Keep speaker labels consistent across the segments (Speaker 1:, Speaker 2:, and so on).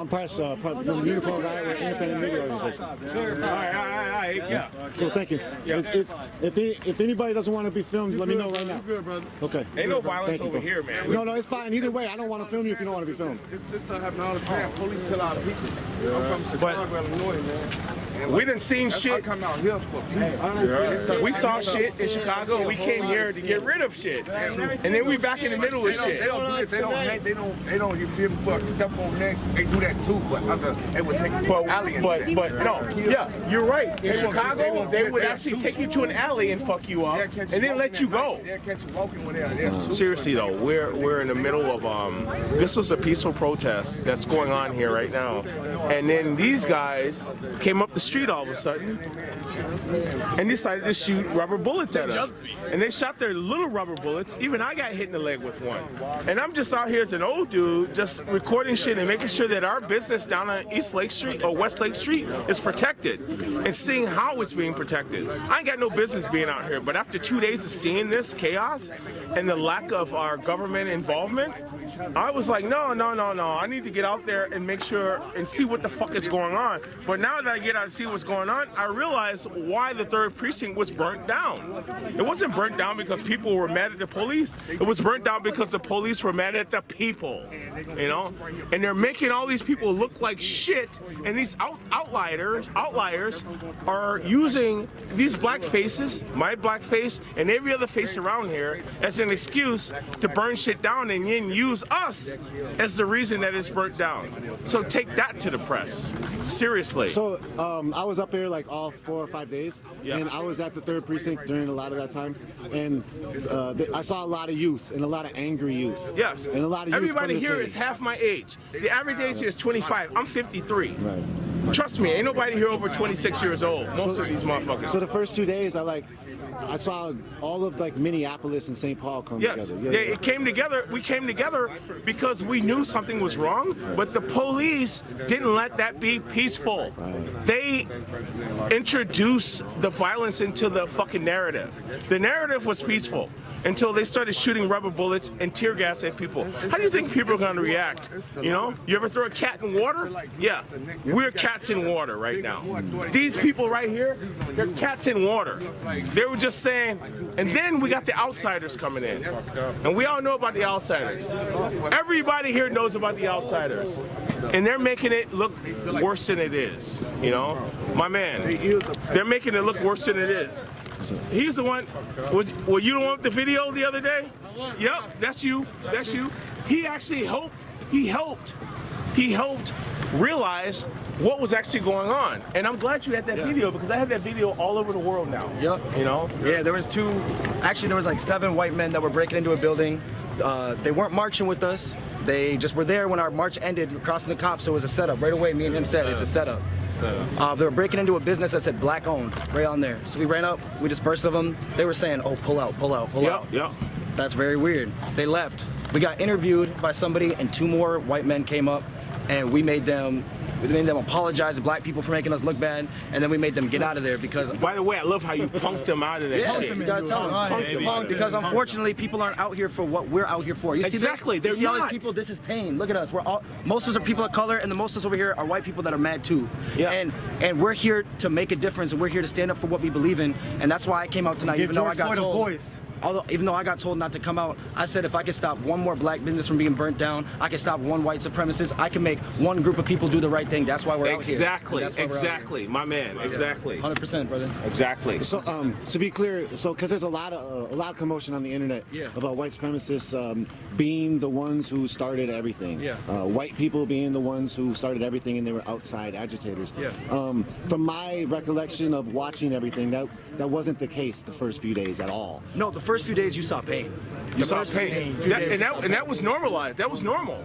Speaker 1: I'm press from the Unicorn Riot, we're an independent media organization.
Speaker 2: All right, yeah.
Speaker 1: Cool, thank you.
Speaker 2: Yeah.
Speaker 1: If anybody doesn't want to be filmed, let me know right now.
Speaker 3: You good, brother?
Speaker 1: Okay.
Speaker 2: Ain't no violence over here, man.
Speaker 1: No, it's fine. Either way, I don't want to film you if you don't want to be filmed.
Speaker 3: This stuff happen all the time. Police kill out people. I'm from Chicago, Illinois, man.
Speaker 2: We done seen shit.
Speaker 3: I come out here for peace.
Speaker 2: We saw shit in Chicago and we came here to get rid of shit. And then we back in the middle of shit.
Speaker 3: They don't do this. They don't, you feel me, fuck, step on necks. They do that too, but it would take you to an alley and do that.
Speaker 2: But no, yeah, you're right. In Chicago, they would actually take you to an alley and fuck you up and then let you go.
Speaker 3: They'll catch you walking with there.
Speaker 2: Seriously though, we're in the middle of this was a peaceful protest that's going on here right now, and then these guys came up the street all of a sudden and decided to shoot rubber bullets at us, and they shot their little rubber bullets. Even I got hit in the leg with one, and I'm just out here as an old dude just recording shit and making sure that our business down on East Lake Street or West Lake Street is protected and seeing how it's being protected. I ain't got no business being out here, but after 2 days of seeing this chaos and the lack of our government involvement, I was like, no, I need to get out there and make sure and see what the fuck is going on. But now that I get out and see what's going on, I realize why the 3rd precinct was burnt down. It wasn't burnt down because people were mad at the police. It was burnt down because the police were mad at the people, you know? And they're making all these people look like shit, and these outliers are using these black faces, my black face, and every other face around here as an excuse to burn shit down and then use us as the reason that it's burnt down. So take that to the press. Seriously.
Speaker 1: So I was up here like all 4 or 5 days, and I was at the 3rd precinct during a lot of that time, and I saw a lot of youth and a lot of angry youth.
Speaker 2: Yes.
Speaker 1: And a lot of youth.
Speaker 2: Everybody
Speaker 1: from the
Speaker 2: here
Speaker 1: city.
Speaker 2: is half my age. The average age here is 25. I'm 53.
Speaker 1: Right.
Speaker 2: Trust me, ain't nobody here over 26 years old. Most of these motherfuckers.
Speaker 1: So the first 2 days, I saw all of like Minneapolis and St. Paul come together.
Speaker 2: It came together. We came together because we knew something was wrong, but the police didn't let that be peaceful.
Speaker 1: Right.
Speaker 2: They introduced the violence into the fucking narrative. The narrative was peaceful until they started shooting rubber bullets and tear gas at people. How do you think people are going to react? You know, you ever throw a cat in water? Yeah, we're cats in water right now. These people right here, they're cats in water. They were just saying, and then we got the outsiders coming in. And we all know about the outsiders. Everybody here knows about the outsiders. And they're making it look worse than it is, you know? My man, they're making it look worse than it is. He's the one. Were you the one with the video the other day? Yep, that's you. That's you. He actually helped. He helped realize what was actually going on. And I'm glad you had that video, because I have that video all over the world now.
Speaker 4: Yep.
Speaker 2: You know?
Speaker 4: Yeah, there was like 7 white men that were breaking into a building. They weren't marching with us. They just were there when our march ended, crossing the cops, so it was a setup. Right away, me and him said it's a setup. They were breaking into a business that said black owned, right on there. So we ran up, we dispersed of them. They were saying, oh, pull out, pull out, pull out.
Speaker 2: Yep.
Speaker 4: That's very weird. They left. We got interviewed by somebody, and 2 more white men came up, and we made them apologize to black people for making us look bad, and then we made them get out of there because...
Speaker 2: By the way, I love how you punked them out of that shit.
Speaker 4: You gotta tell them. Because unfortunately, people aren't out here for what we're out here for. You
Speaker 2: Exactly,
Speaker 4: see this?
Speaker 2: they're
Speaker 4: You see all
Speaker 2: not.
Speaker 4: these people, this is pain. Look at us. Most of us are people of color, and the most of us over here are white people that are mad too.
Speaker 2: Yeah.
Speaker 4: And we're here to make a difference, and we're here to stand up for what we believe in, and that's why I came out tonight, even though I got told... Even though I got told not to come out, I said if I can stop one more black business from being burnt down, I can stop one white supremacist, I can make one group of people do the right thing. That's why we're out here.
Speaker 2: Exactly, my man, exactly.
Speaker 4: 100%, brother.
Speaker 2: Exactly.
Speaker 1: So to be clear, because there's a lot of commotion on the internet about white supremacists being the ones who started everything. White people being the ones who started everything, and they were outside agitators. From my recollection of watching everything, that wasn't the case the first few days at all.
Speaker 4: No, the first few days you saw pain.
Speaker 2: You saw pain. And that was normalized. That was normal.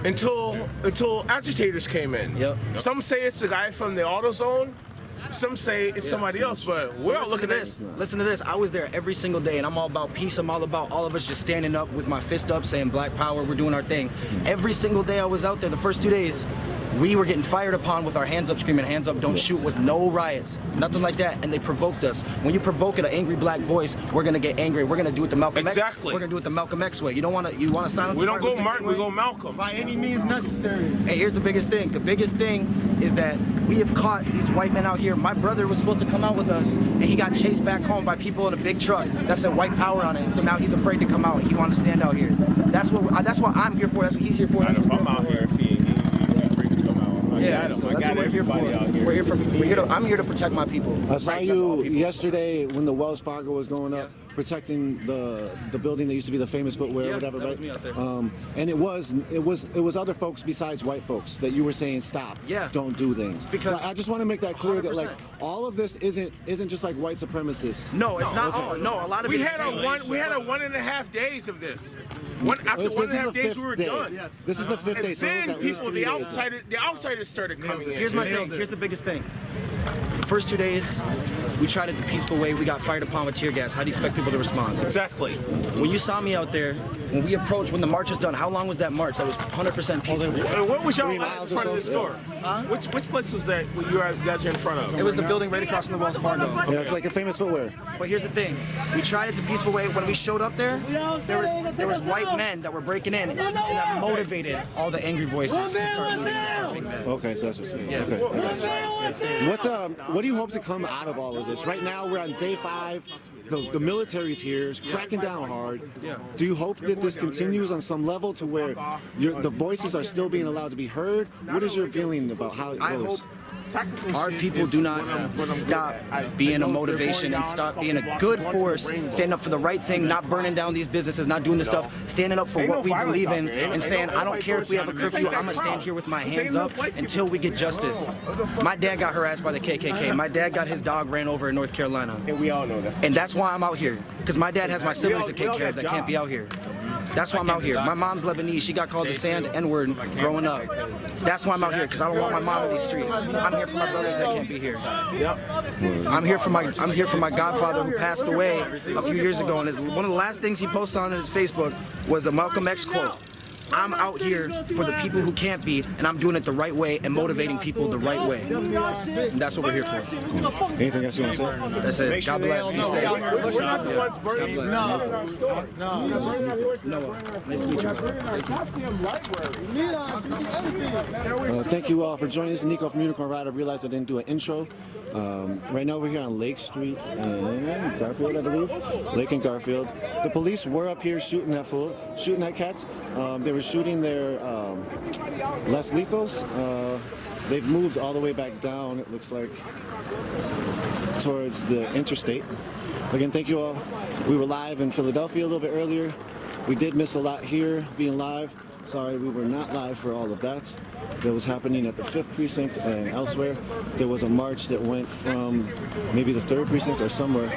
Speaker 2: Until agitators came in.
Speaker 4: Yep.
Speaker 2: Some say it's the guy from the AutoZone. Some say it's somebody else, but we're all looking at this.
Speaker 4: Listen to this. I was there every single day, and I'm all about peace. I'm all about all of us just standing up with my fist up, saying Black Power, we're doing our thing. Every single day I was out there, the first 2 days, We were getting fired upon with our hands up, screaming, hands up, don't shoot, with no riots, nothing like that, and they provoked us. When you provoke an angry black voice, we're gonna get angry. We're gonna do it the Malcolm X. We're gonna do it the Malcolm X way. You don't wanna silence.
Speaker 2: We don't go Martin, we go Malcolm.
Speaker 3: By any means necessary.
Speaker 4: And here's the biggest thing. The biggest thing is that we have caught these white men out here. My brother was supposed to come out with us, and he got chased back home by people in a big truck that said white power on it. And so now he's afraid to come out. He wanted to stand out here. That's what I'm here for. That's what he's here for.
Speaker 2: If I'm out here, if he's afraid to come out.
Speaker 4: Yeah, so that's what we're here for. I'm here to protect my people.
Speaker 1: I saw you yesterday when the Wells Fargo was going up, protecting the building that used to be the Famous Footwear or whatever,
Speaker 4: that
Speaker 1: right?
Speaker 4: was me out there.
Speaker 1: And it was other folks besides white folks that you were saying stop, don't do things.
Speaker 4: Because
Speaker 1: I just want to make that clear
Speaker 4: 100%.
Speaker 1: that like all of this isn't just like white supremacists.
Speaker 4: No, it's not.
Speaker 1: Okay.
Speaker 4: No, a lot of
Speaker 2: We
Speaker 4: it
Speaker 2: had a 1.5 days of this. After
Speaker 1: This
Speaker 2: 1.5 days,
Speaker 1: fifth
Speaker 2: we were
Speaker 1: day.
Speaker 2: done.
Speaker 1: Yes. This is the fifth day, so it was
Speaker 2: Then
Speaker 1: at least
Speaker 2: people,
Speaker 1: 3
Speaker 2: the
Speaker 1: days.
Speaker 2: outsiders started coming in.
Speaker 4: Here's my thing. Here's the biggest thing. The first 2 days, we tried it the peaceful way. We got fired upon with tear gas. How do you expect people to respond?
Speaker 2: Exactly.
Speaker 4: When you saw me out there, when we approached, when the march was done, how long was that march? That was 100% peaceful.
Speaker 2: What was y'all
Speaker 1: 3
Speaker 2: in
Speaker 1: miles or
Speaker 2: front of the
Speaker 1: so?
Speaker 2: store? Which place was that you guys are in front of?
Speaker 4: It was the building right across from the Wells Fargo.
Speaker 1: Yeah, it's like a Famous Footwear.
Speaker 4: But here's the thing. We tried it the peaceful way. When we showed up there was white men that were breaking in, and that motivated all the angry voices to start leaving and start being mad.
Speaker 1: Okay, so that's what you're saying.
Speaker 4: Yeah.
Speaker 1: Okay. What do you hope to come out of all of this? Right now, we're on day 5. The military's here, it's cracking down hard. Do you hope that this continues on some level to where the voices are still being allowed to be heard? What is your feeling about how it goes?
Speaker 4: I hope our people do not stop being a motivation and stop being a good force, standing up for the right thing, not burning down these businesses, not doing this stuff, standing up for what we believe in, and saying, I don't care if we have a curfew, I'm gonna stand here with my hands up until we get justice. My dad got harassed by the KKK. My dad got his dog ran over in North Carolina.
Speaker 2: And we all know that.
Speaker 4: And that's why I'm out here, because my dad has my siblings to take care of that can't be out here. That's why I'm out here. My mom's Lebanese. She got called the sand N-word growing up. That's why I'm out here, because I don't want my mom in these streets. I'm here for my brothers that can't be here. I'm here for my godfather who passed away a few years ago, and one of the last things he posted on his Facebook was a Malcolm X quote. I'm out here for the people who can't be, and I'm doing it the right way and motivating people the right way. And that's what we're here for.
Speaker 1: Anything else you want to say?
Speaker 4: That's it. God bless. Be safe. God bless. Noah, nice to meet you.
Speaker 1: Thank you all for joining us. Nico from Unicorn Ride. I realized I didn't do an intro. Right now we're here on Lake Street and Garfield, I believe. Lake and Garfield. The police were up here shooting at cats. They were shooting their less lethals. They've moved all the way back down, it looks like, towards the interstate. Again, thank you all. We were live in Philadelphia a little bit earlier. We did miss a lot here being live. Sorry, we were not live for all of that. That was happening at the 5th precinct and elsewhere. There was a march that went from maybe the 3rd precinct or somewhere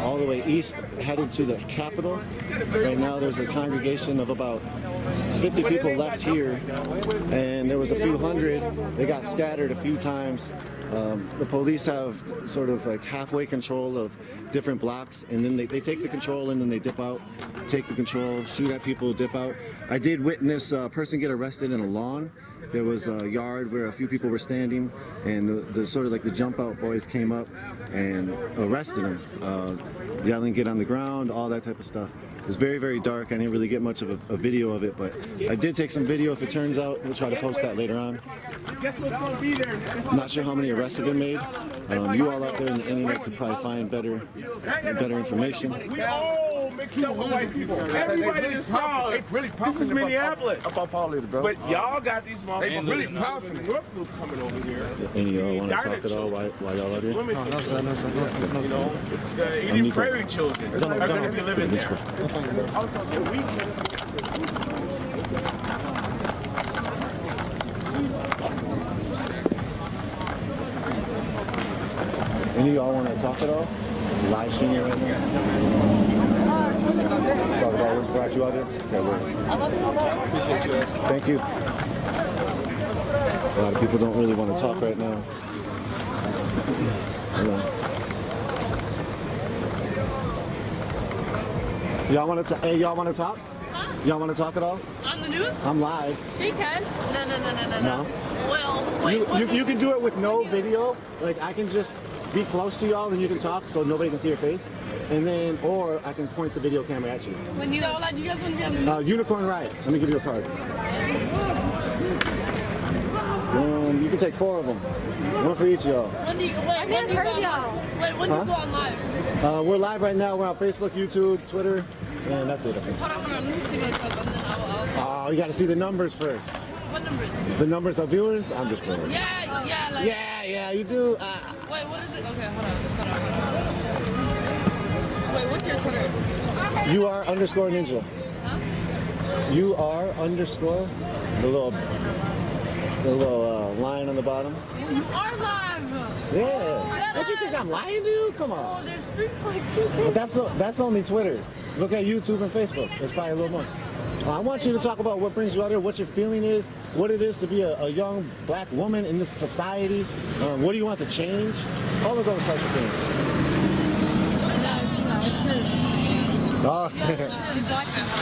Speaker 1: all the way east, headed to the Capitol. Right now there's a congregation of about 50 people left here, and there was a few hundred. They got scattered a few times. The police have sort of like halfway control of different blocks, and then they take the control and then they dip out, take the control, shoot at people, dip out. I did witness a person get arrested in a lawn. There was a yard where a few people were standing, and the sort of like the jump out boys came up and arrested him, yelling, "Get on the ground," all that type of stuff. It was very, very dark. I didn't really get much of a video of it, but I did take some video. If it turns out, we'll try to post that later on. I'm not sure how many arrests have been made. You all out there in the internet could probably find better information.
Speaker 2: We all mixed up with white people. Everybody is proud. This is Minneapolis. But y'all got these motherfuckers. They really proud for North Loop coming over here.
Speaker 1: Any of y'all want to talk at all while y'all out here?
Speaker 2: You know, the Indian Prairie children are going to be living there.
Speaker 1: Any of y'all want to talk at all? Live streaming right now? Talk about what's brought you out here? Okay, word. Appreciate you. Thank you. A lot of people don't really want to talk right now. Y'all want to? Hey, y'all want to talk? Y'all want to talk at all?
Speaker 5: On the news?
Speaker 1: I'm live.
Speaker 5: She can. No.
Speaker 1: No?
Speaker 5: What
Speaker 1: You can do it with no video. Like I can just be close to y'all and you can talk so nobody can see your face. And then, or I can point the video camera at you.
Speaker 5: When you like, you guys want to get
Speaker 1: Unicorn Ride. Let me give you a card. You can take 4 of them. One for each of y'all.
Speaker 5: When do you go on live?
Speaker 1: We're live right now. We're on Facebook, YouTube, Twitter, and that's it.
Speaker 5: Hold on, let me see myself and then I'll
Speaker 1: Oh, you got to see the numbers first.
Speaker 5: What numbers?
Speaker 1: The numbers of viewers? I'm just playing.
Speaker 5: Yeah, like.
Speaker 1: Yeah, you do.
Speaker 5: Wait, what is it? Okay, hold on. Wait, what's your Twitter?
Speaker 1: UR_ninja.
Speaker 5: Huh?
Speaker 1: UR_ the little line on the bottom.
Speaker 5: You are live.
Speaker 1: Yeah. Don't you think I'm lying to you? Come on.
Speaker 5: Oh, there's 3.2K.
Speaker 1: But that's only Twitter. Look at YouTube and Facebook. It's probably a little more. I want you to talk about what brings you out here, what your feeling is, what it is to be a young black woman in this society. What do you want to change? All of those types of things. Oh,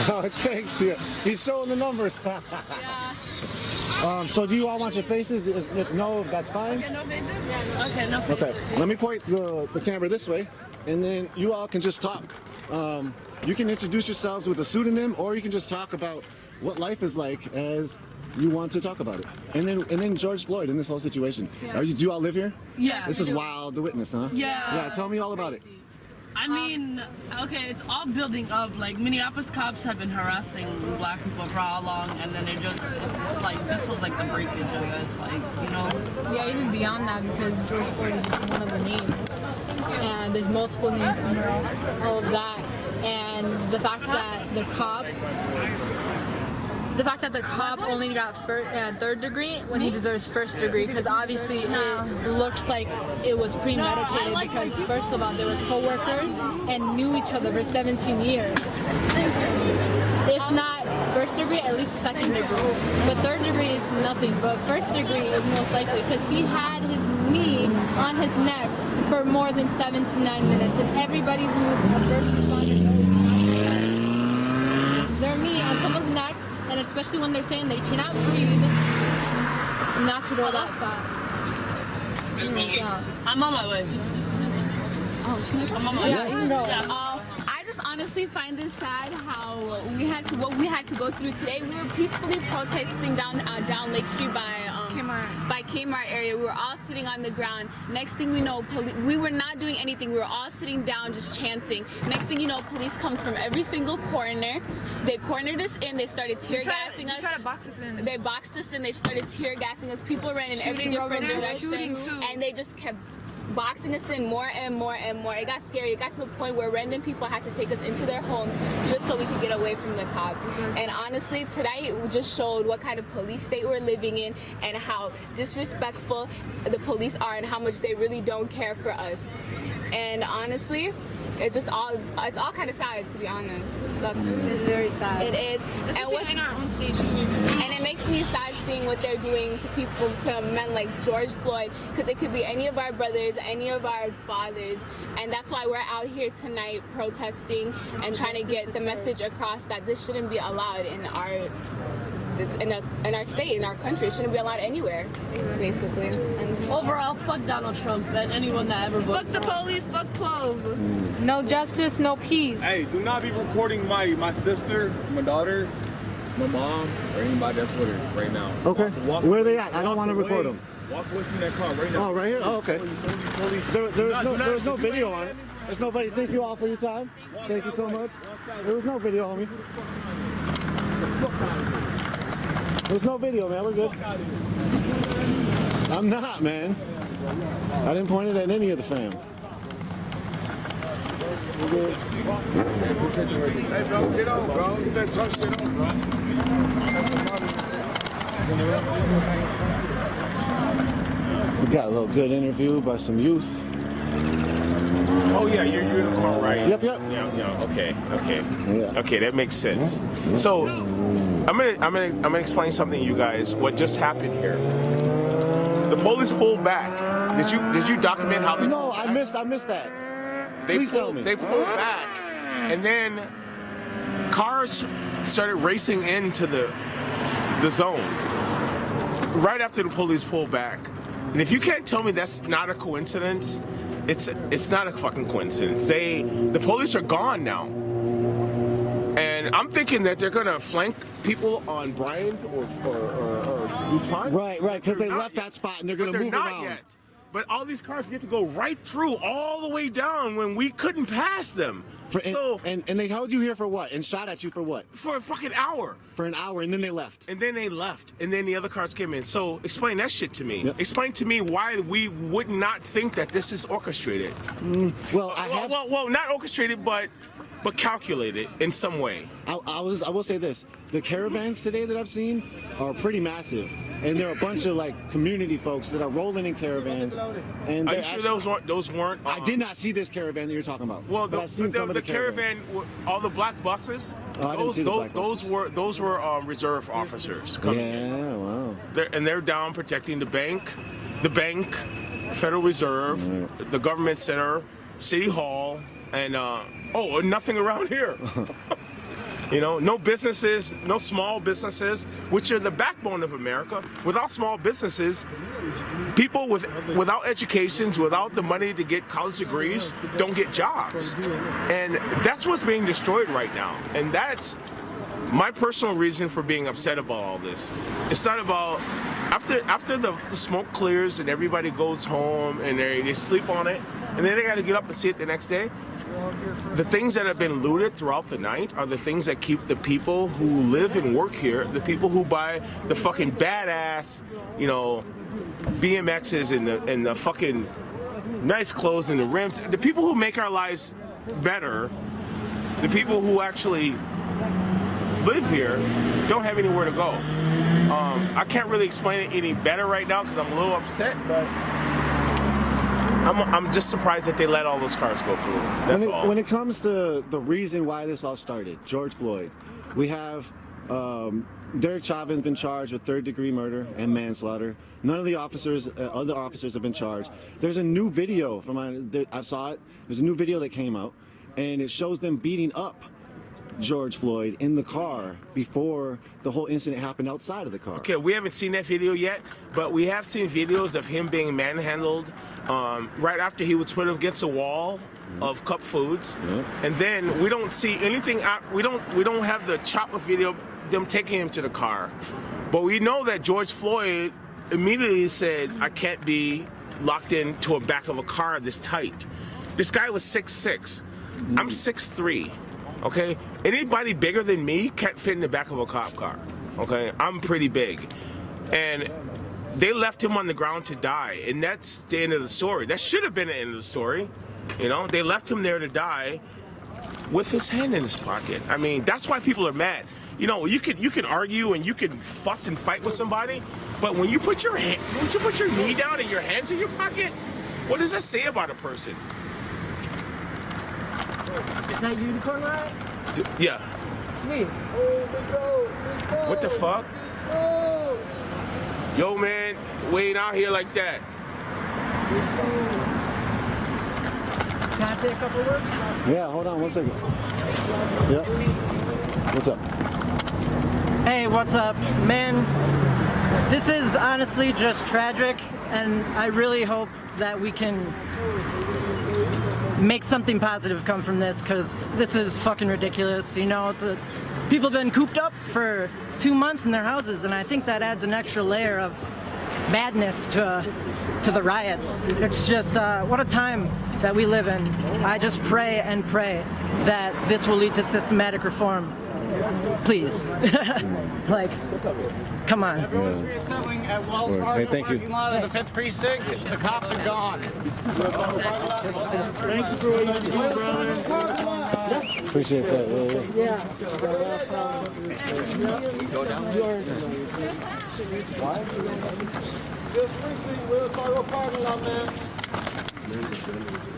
Speaker 1: oh thanks. Yeah. He's showing the numbers. So do you all want your faces? If no, that's fine.
Speaker 5: Okay, no faces? Yeah, okay, no faces.
Speaker 1: Okay, let me point the camera this way, and then you all can just talk. You can introduce yourselves with a pseudonym, or you can just talk about what life is like as you want to talk about it. And then George Floyd in this whole situation.
Speaker 5: Yeah.
Speaker 1: Do you all live here?
Speaker 5: Yes.
Speaker 1: This is wild to witness, huh?
Speaker 5: Yeah.
Speaker 1: Yeah, tell me all about it.
Speaker 5: I mean, okay, it's all building up. Like, Minneapolis cops have been harassing black people for how long, and then it's like, this was like the breakage, I guess, like, you know?
Speaker 6: Yeah, even beyond that, because George Floyd is just one of the names. And there's multiple names under all of that. And the fact that the cop only got third degree when he deserves first degree, because obviously it looks like it was premeditated, because first of all they were co-workers and knew each other for 17 years. If not first degree, at least second degree. But third degree is nothing, but first degree is most likely, because he had his knee on his neck for more than 7 to 9 minutes, and everybody who's a first responder knows their knee on someone's neck, and especially when they're saying they cannot breathe, not to go that far.
Speaker 5: I'm on my way. I'm on my way.
Speaker 6: Yeah, you can go.
Speaker 7: I just honestly find this sad how what we had to go through today. We were peacefully protesting down Lake Street by Kmart area. We were all sitting on the ground. Next thing we know, we were not doing anything. We were all sitting down just chanting. Next thing you know, police comes from every single corner. They cornered us in. They started tear gassing us.
Speaker 8: They tried to box us in.
Speaker 7: They boxed us in. They started tear gassing us. People ran in every different direction, and they just kept boxing us in more and more and more. It got scary. It got to the point where random people had to take us into their homes just so we could get away from the cops. And honestly, tonight it just showed what kind of police state we're living in and how disrespectful the police are and how much they really don't care for us. And honestly, it's all kind of sad, to be honest. It's
Speaker 6: very sad.
Speaker 7: It is.
Speaker 8: Especially in our own state.
Speaker 7: And it makes me sad seeing what they're doing to people, to men like George Floyd, because it could be any of our brothers, any of our fathers, and that's why we're out here tonight protesting and trying to get the message across that this shouldn't be allowed in our state, in our country. It shouldn't be allowed anywhere, basically. And
Speaker 5: overall, fuck Donald Trump and anyone that ever voted.
Speaker 8: Fuck the police, fuck 12.
Speaker 6: No justice, no peace.
Speaker 9: Hey, do not be recording my sister, my daughter, my mom, or anybody that's with her right now.
Speaker 1: Okay. Where are they at? I don't want to record them.
Speaker 9: Walk away from that car right now.
Speaker 1: Oh, right here? Oh, okay. There's no video on it. There's nobody. Thank you all for your time. Thank you so much. There was no video on me. There's no video, man. We're good. I'm not, man. I didn't point it at any of the fam. We're good.
Speaker 3: Hey, bro, get on, bro. You better talk shit on, bro.
Speaker 1: We got a little good interview by some youth.
Speaker 2: Oh yeah, you're unicorn, right?
Speaker 1: Yep.
Speaker 2: Yeah. Okay.
Speaker 1: Yeah.
Speaker 2: Okay, that makes sense. So, I'm gonna explain something to you guys. What just happened here? The police pulled back. Did you document how they?
Speaker 1: No, I missed that. Please tell me.
Speaker 2: They pulled back, and then cars started racing into the zone. right after the police pulled back. And if you can't tell me that's not a coincidence, it's not a fucking coincidence. The police are gone now. And I'm thinking that they're gonna flank people on Bryant or DuPont.
Speaker 1: Right, because they left that spot and they're gonna move
Speaker 2: not
Speaker 1: around.
Speaker 2: Yet. But all these cars get to go right through, all the way down when we couldn't pass them.
Speaker 1: And they held you here for what? And shot at you for what?
Speaker 2: For a fucking hour.
Speaker 1: For an hour, and then they left.
Speaker 2: And then the other cars came in. So explain that shit to me.
Speaker 1: Yep.
Speaker 2: Explain to me why we would not think that this is orchestrated.
Speaker 1: Well,
Speaker 2: not orchestrated, but calculated in some way.
Speaker 1: I will say this: the caravans today that I've seen are pretty massive, and there are a bunch of like community folks that are rolling in caravans. And
Speaker 2: are you sure those weren't?
Speaker 1: I did not see this caravan that you're talking about.
Speaker 2: Well,
Speaker 1: I've seen some of
Speaker 2: the caravan, all the black buses.
Speaker 1: I didn't see the black buses.
Speaker 2: Those were reserve officers coming in.
Speaker 1: Yeah, wow.
Speaker 2: They're down protecting the bank, Federal Reserve, the government center, City Hall, and nothing around here. You know, no businesses, no small businesses, which are the backbone of America. Without small businesses, people without educations, without the money to get college degrees, don't get jobs. And that's what's being destroyed right now. And that's my personal reason for being upset about all this. It's not about, after the smoke clears and everybody goes home and they sleep on it, and then they got to get up and see it the next day. The things that have been looted throughout the night are the things that keep the people who live and work here, the people who buy the fucking badass, you know, BMXs and the fucking nice clothes and the rims, the people who make our lives better, the people who actually live here don't have anywhere to go. I can't really explain it any better right now because I'm a little upset, but I'm just surprised that they let all those cars go through. That's all.
Speaker 1: When it comes to the reason why this all started, George Floyd, we have Derek Chauvin's been charged with third-degree murder and manslaughter. None of the other officers have been charged. There's a new video I saw it. There's a new video that came out, and it shows them beating up George Floyd in the car before the whole incident happened outside of the car.
Speaker 2: Okay, we haven't seen that video yet, but we have seen videos of him being manhandled right after he was put against a wall of Cup Foods, and then we don't see anything. We don't have the chopper video them taking him to the car, but we know that George Floyd immediately said, "I can't be locked into a back of a car this tight." This guy was 6'6". I'm 6'3". Okay, anybody bigger than me can't fit in the back of a cop car. Okay, I'm pretty big, and they left him on the ground to die, and that's the end of the story. That should have been the end of the story. You know, they left him there to die with his hand in his pocket. I mean, that's why people are mad. You know, you can argue and you can fuss and fight with somebody, but when you put your knee down and your hands in your pocket, what does that say about a person?
Speaker 10: Is that unicorn ride?
Speaker 2: Yeah.
Speaker 10: Sweet.
Speaker 2: What the fuck? Yo, man, we ain't out here like that.
Speaker 10: Can I say a couple words?
Speaker 1: Yeah, hold on 1 second. Yeah. What's up?
Speaker 10: Hey, what's up? Man, this is honestly just tragic, and I really hope that we can make something positive come from this, because this is fucking ridiculous. You know, the people have been cooped up for 2 months in their houses, and I think that adds an extra layer of madness to the riots. It's just what a time that we live in. I just pray and pray that this will lead to systematic reform. Please. Like, come on.
Speaker 11: Everyone's reassembling at Wells Fargo parking lot of the 5th Precinct. The cops are gone.
Speaker 10: Thank you for what you do, brother.
Speaker 1: Appreciate that.
Speaker 10: Yeah.
Speaker 11: Go down. Wells Fargo parking lot, man.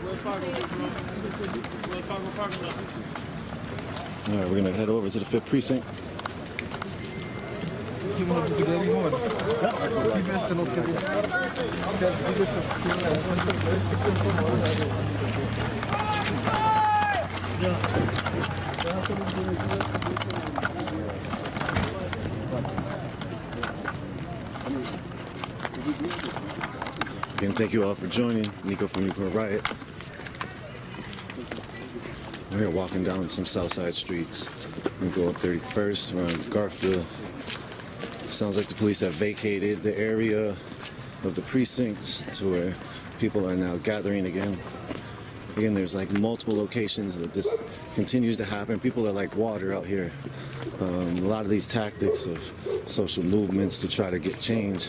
Speaker 11: Wells Fargo parking lot.
Speaker 1: All right, we're gonna head over to the 5th Precinct. Again, thank you all for joining. Nico from Newport Riot. We're here walking down some Southside streets. We go up 31st, around Garfield. Sounds like the police have vacated the area of the precinct to where people are now gathering again. Again, there's like multiple locations that this continues to happen. People are like water out here. A lot of these tactics of social movements to try to get change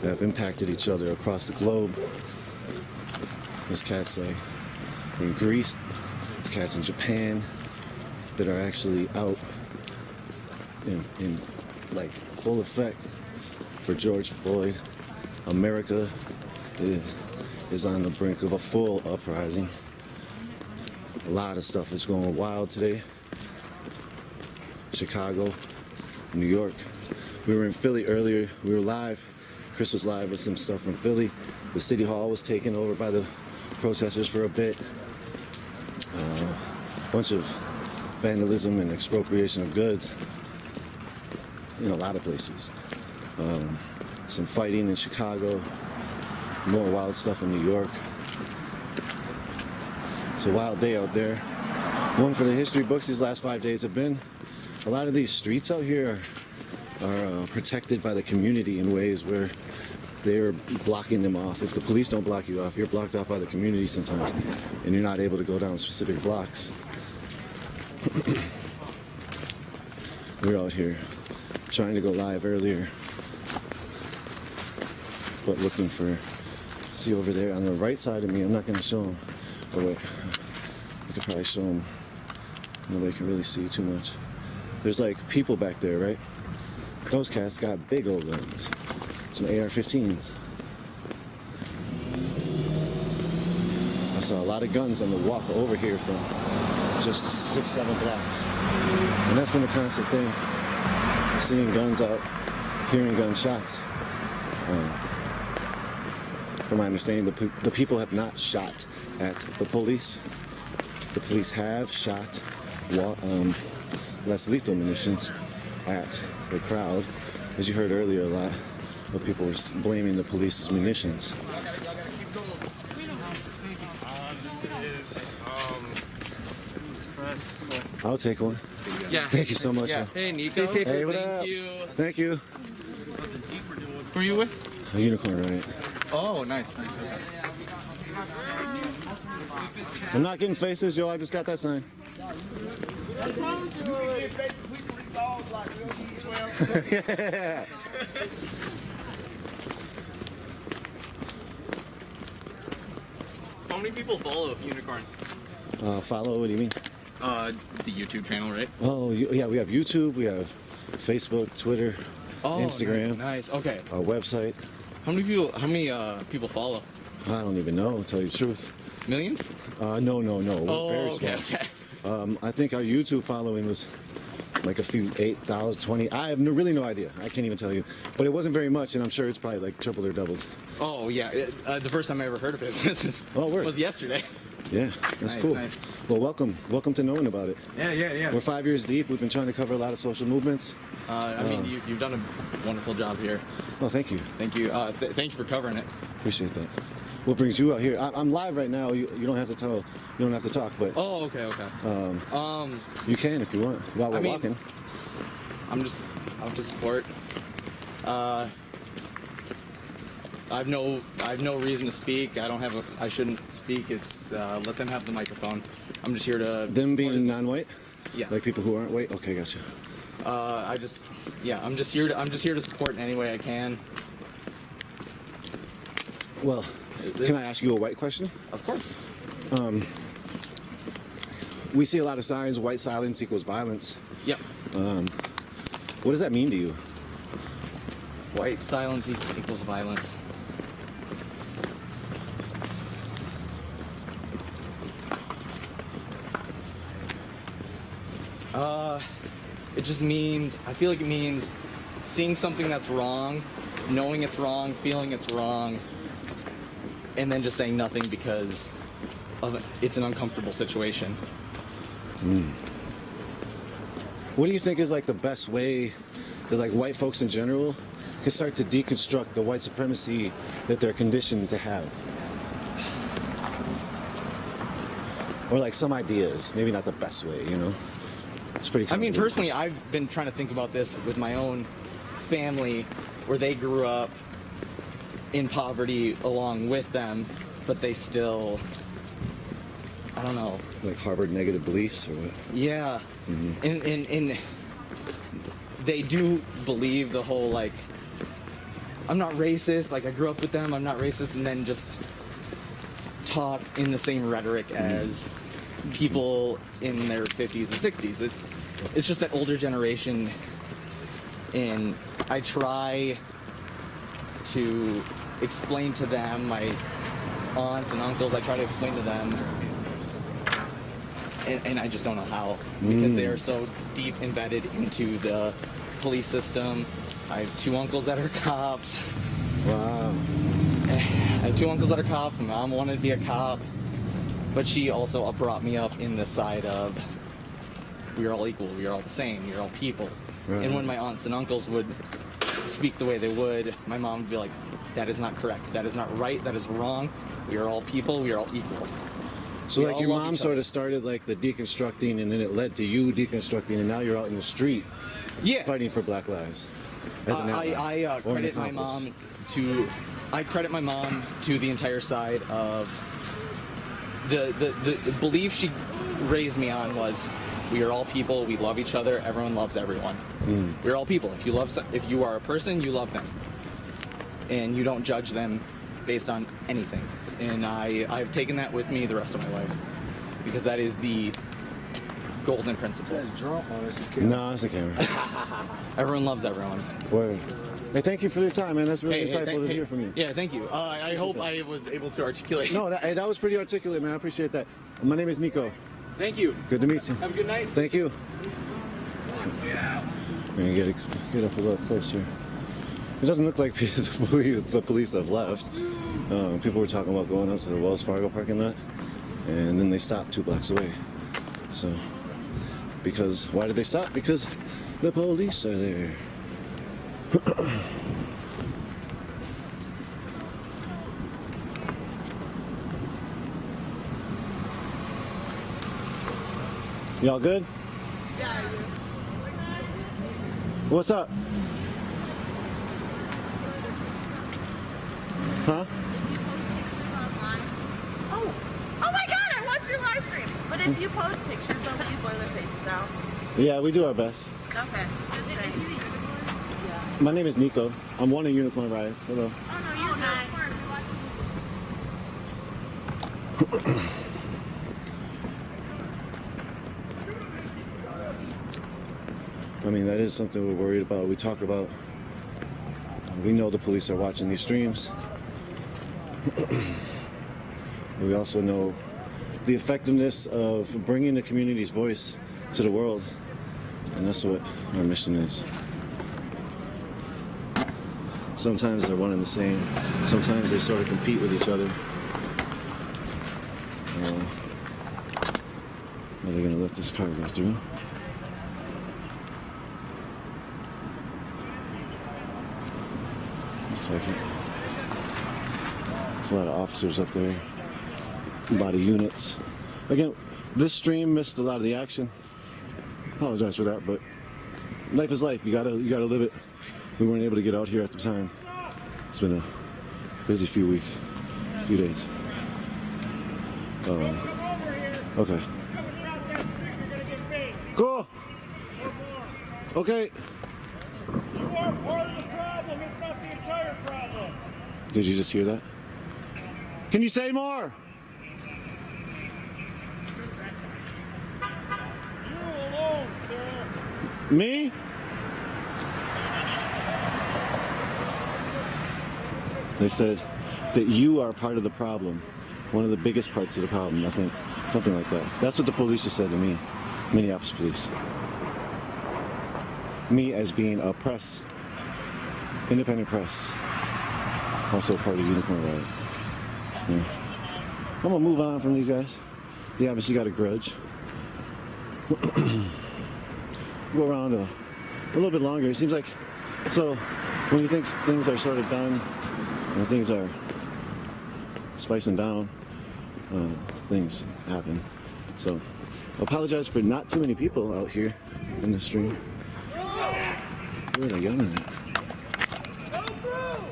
Speaker 1: have impacted each other across the globe. There's cats like in Greece, there's cats in Japan that are actually out in like full effect for George Floyd. America is on the brink of a full uprising. A lot of stuff is going wild today. Chicago, New York. We were in Philly earlier. We were live. Chris was live with some stuff from Philly. The city hall was taken over by the protesters for a bit. A bunch of vandalism and expropriation of goods in a lot of places. Some fighting in Chicago. More wild stuff in New York. It's a wild day out there. One for the history books these last 5 days have been. A lot of these streets out here are protected by the community in ways where they're blocking them off. If the police don't block you off, you're blocked off by the community sometimes, and you're not able to go down specific blocks. We're out here trying to go live earlier, but looking for, see over there on the right side of me, I'm not going to show them. Oh wait, I could probably show them. Nobody can really see too much. There's like people back there, right? Those cats got big old guns. Some AR-15s. I saw a lot of guns on the walk over here from just 6-7 blocks. And that's been a constant thing. Seeing guns out, hearing gunshots. From my understanding, the people have not shot at the police. The police have shot less lethal munitions at the crowd. As you heard earlier, a lot of people were blaming the police's munitions. I'll take one.
Speaker 12: Yeah.
Speaker 1: Thank you so much.
Speaker 12: Yeah. Hey, Nico.
Speaker 1: Hey, what
Speaker 12: Thank
Speaker 1: up?
Speaker 12: you.
Speaker 1: Thank you.
Speaker 12: Who are you with?
Speaker 1: A unicorn, right?
Speaker 12: Oh, nice.
Speaker 1: I'm not getting faces, yo. I just got that sign. Yeah.
Speaker 12: How many people follow Unicorn?
Speaker 1: Follow, what do you mean?
Speaker 12: The YouTube channel, right?
Speaker 1: Oh, yeah, we have YouTube, we have Facebook, Twitter, Instagram.
Speaker 12: Nice. Okay.
Speaker 1: Our website.
Speaker 12: How many people follow?
Speaker 1: I don't even know, to tell you the truth.
Speaker 12: Millions?
Speaker 1: No. We're
Speaker 12: Oh,
Speaker 1: very
Speaker 12: okay,
Speaker 1: small.
Speaker 12: okay.
Speaker 1: I think our YouTube following was like a few 8,000, 20. I have really no idea. I can't even tell you. But it wasn't very much, and I'm sure it's probably like tripled or doubled.
Speaker 12: Oh, yeah. The first time I ever heard of it was yesterday.
Speaker 1: Yeah, that's
Speaker 12: Nice,
Speaker 1: cool.
Speaker 12: nice.
Speaker 1: Well, welcome to knowing about it.
Speaker 12: Yeah.
Speaker 1: We're 5 years deep. We've been trying to cover a lot of social movements.
Speaker 12: I mean, you've done a wonderful job here.
Speaker 1: Oh, thank you.
Speaker 12: Thank you. Thank you for covering it.
Speaker 1: Appreciate that. What brings you out here? I'm live right now. You don't have to tell. You don't have to talk, but.
Speaker 12: Oh, okay.
Speaker 1: You can if you want while we're walking.
Speaker 12: I'm just out to support. I have no reason to speak. I shouldn't speak. It's let them have the microphone. I'm just here to.
Speaker 1: Them being non-white?
Speaker 12: Yes.
Speaker 1: Like people who aren't white? Okay, gotcha.
Speaker 12: I'm just here to support in any way I can.
Speaker 1: Well, can I ask you a white question?
Speaker 12: Of course.
Speaker 1: We see a lot of signs. White silence equals violence.
Speaker 12: Yep.
Speaker 1: What does that mean to you?
Speaker 12: White silence equals violence. It just means, I feel like it means seeing something that's wrong, knowing it's wrong, feeling it's wrong, and then just saying nothing because it's an uncomfortable situation.
Speaker 1: What do you think is like the best way that like white folks in general can start to deconstruct the white supremacy that they're conditioned to have. Or like some ideas, maybe not the best way, you know? It's pretty
Speaker 12: I mean,
Speaker 1: complicated.
Speaker 12: personally, I've been trying to think about this with my own family, where they grew up in poverty along with them, but they still, I don't know.
Speaker 1: Like harbored negative beliefs or what?
Speaker 12: Yeah. And they do believe the whole, like, I'm not racist, like I grew up with them, I'm not racist, and then just talk in the same rhetoric as people in their 50s and 60s. It's just that older generation, and I try to explain to them, my aunts and uncles, I try to explain to them, and I just don't know how, because they are so deep embedded into the police system. I have 2 uncles that are cops.
Speaker 1: Wow.
Speaker 12: I have 2 uncles that are cops. My mom wanted to be a cop, but she also brought me up in the side of we are all equal, we are all the same, we are all people.
Speaker 1: Right.
Speaker 12: And when my aunts and uncles would speak the way they would, my mom would be like, that is not correct, that is not right, that is wrong. We are all people, we are all equal.
Speaker 1: So
Speaker 12: We
Speaker 1: like
Speaker 12: all
Speaker 1: your
Speaker 12: love
Speaker 1: mom
Speaker 12: each
Speaker 1: sort
Speaker 12: other.
Speaker 1: of started like the deconstructing, and then it led to you deconstructing, and now you're out in the street fighting for Black lives. As an ally,
Speaker 12: I
Speaker 1: or an
Speaker 12: credit my
Speaker 1: accomplice.
Speaker 12: mom to the entire side of the belief she raised me on was we are all people, we love each other, everyone loves everyone. We're all people. If you are a person, you love them, and you don't judge them based on anything. And I've taken that with me the rest of my life, because that is the golden principle.
Speaker 1: No, it's a camera.
Speaker 12: Everyone loves everyone.
Speaker 1: Word. Hey, thank you for your time, man. That's really insightful
Speaker 12: thank-
Speaker 1: to hear from you.
Speaker 12: Yeah, thank you. I hope I was able to articulate.
Speaker 1: No, that was pretty articulate, man. I appreciate that. My name is Nico.
Speaker 12: Thank you.
Speaker 1: Good to meet you.
Speaker 12: Have a good night.
Speaker 1: Thank you. We're gonna get up a little closer. It doesn't look like the police have left. People were talking about going up to the Wells Fargo parking lot, and then they stopped 2 blocks away. So, why did they stop? Because the police are there. Y'all good?
Speaker 8: Yeah.
Speaker 1: What's up? Huh?
Speaker 8: Oh my God! I watched your live streams. But if you post pictures, don't you blur their faces out?
Speaker 1: Yeah, we do our best.
Speaker 8: Okay.
Speaker 1: My name is Nico. I'm one of Unicorn Riots. Hello.
Speaker 8: Oh no, you're not.
Speaker 1: I mean, that is something we're worried about. We talk about, we know the police are watching these streams. We also know the effectiveness of bringing the community's voice to the world. And that's what our mission is. Sometimes they're one and the same. Sometimes they sort of compete with each other. Are they gonna let this car go through? Looks like it. There's a lot of officers up there. A lot of units. Again, this stream missed a lot of the action. Apologize for that, but life is life. You gotta live it. We weren't able to get out here at the time. It's been a busy few weeks, few days. Okay. Cool. Okay.
Speaker 13: You are part of the problem. It's not the entire problem.
Speaker 1: Did you just hear that? Can you say more?
Speaker 13: You're alone, sir.
Speaker 1: Me? They said that you are part of the problem. One of the biggest parts of the problem, I think. Something like that. That's what the police just said to me. Minneapolis police. Me as being a press. Independent press. Also part of Unicorn Riot. Yeah. I'm gonna move on from these guys. They obviously got a grudge. Go around a little bit longer. It seems like So when you think things are sort of done, when things are spicing down, things happen. So I apologize for not too many people out here in the street. Who are they yelling at?
Speaker 13: Go through!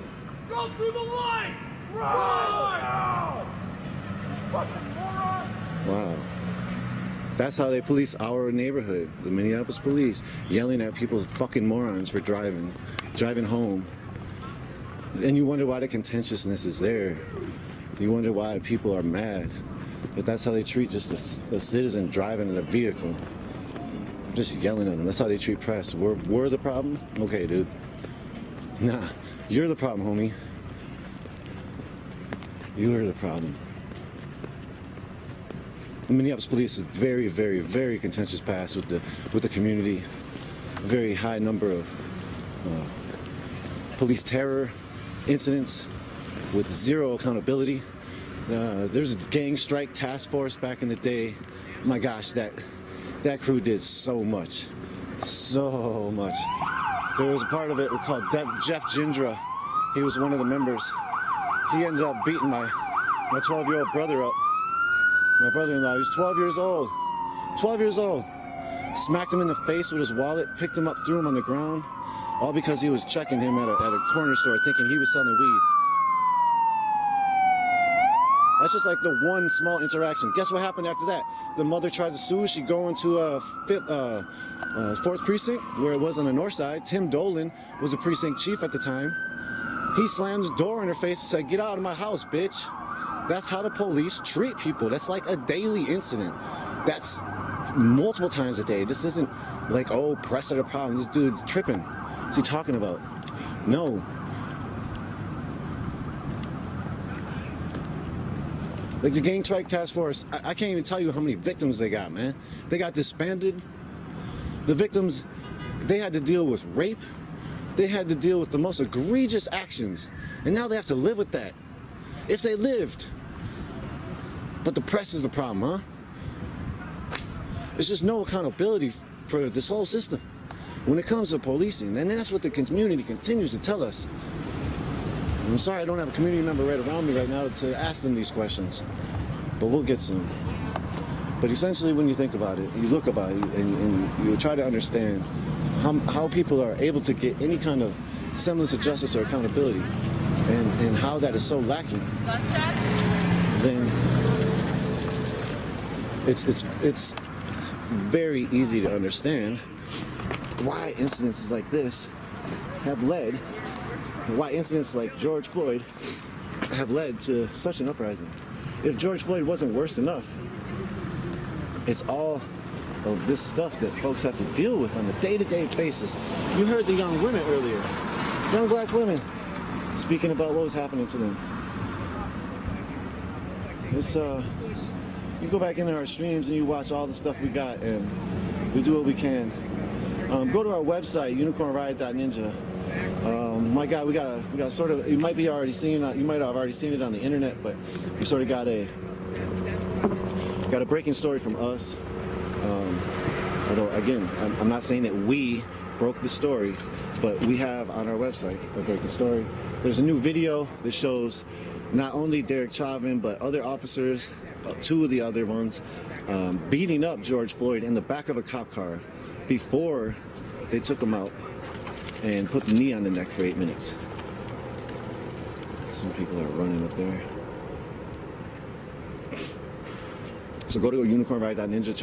Speaker 13: Go through the line! Run! Fucking moron!
Speaker 1: Wow. That's how they police our neighborhood. The Minneapolis police yelling at people, fucking morons, for driving home. And you wonder why the contentiousness is there. You wonder why people are mad. But that's how they treat just a citizen driving in a vehicle. Just yelling at them. That's how they treat press. We're the problem? Okay, dude. Nah, you're the problem, homie. You're the problem. The Minneapolis police is very, very, very contentious past with the community. Very high number of police terror incidents with zero accountability. There's a gang strike task force back in the day. My gosh, that crew did so much. So much. There was a part of it called Jeff Gindra. He was one of the members. He ended up beating my 12-year-old brother up. My brother-in-law, he was 12 years old. 12 years old. Smacked him in the face with his wallet, picked him up, threw him on the ground. All because he was checking him at a corner store thinking he was selling weed. That's just like the one small interaction. Guess what happened after that? The mother tries to sue. She go into fourth precinct, where it was on the north side. Tim Dolan was the precinct chief at the time. He slams the door in her face and said, "Get out of my house, bitch." That's how the police treat people. That's like a daily incident. That's multiple times a day. This isn't like, oh, press are the problem. This dude tripping. What's he talking about? No. Like the gang strike task force, I can't even tell you how many victims they got, man. They got disbanded. The victims, they had to deal with rape. They had to deal with the most egregious actions. And now they have to live with that. If they lived. But the press is the problem, huh? There's just no accountability for this whole system when it comes to policing. And that's what the community continues to tell us. I'm sorry I don't have a community member right around me right now to ask them these questions, but we'll get some. But essentially, when you think about it, you look about it, and you try to understand how people are able to get any kind of semblance of justice or accountability, and how that is so lacking, then it's very easy to understand why incidences like this have led. Why incidents like George Floyd have led to such an uprising. If George Floyd wasn't worse enough, it's all of this stuff that folks have to deal with on a day-to-day basis. You heard the young women earlier, young black women, speaking about what was happening to them. It's you go back into our streams and you watch all the stuff we got, and we do what we can. Go to our website, unicornriot.ninja. My God, we got sort of. You might have already seen it on the internet, but we sort of got a breaking story from us. Although again, I'm not saying that we broke the story, but we have on our website a breaking story. There's a new video that shows not only Derek Chauvin but other officers, two of the other ones, beating up George Floyd in the back of a cop car before they took him out and put the knee on the neck for 8 minutes. Some people are running up there. So go to unicornriot.ninja,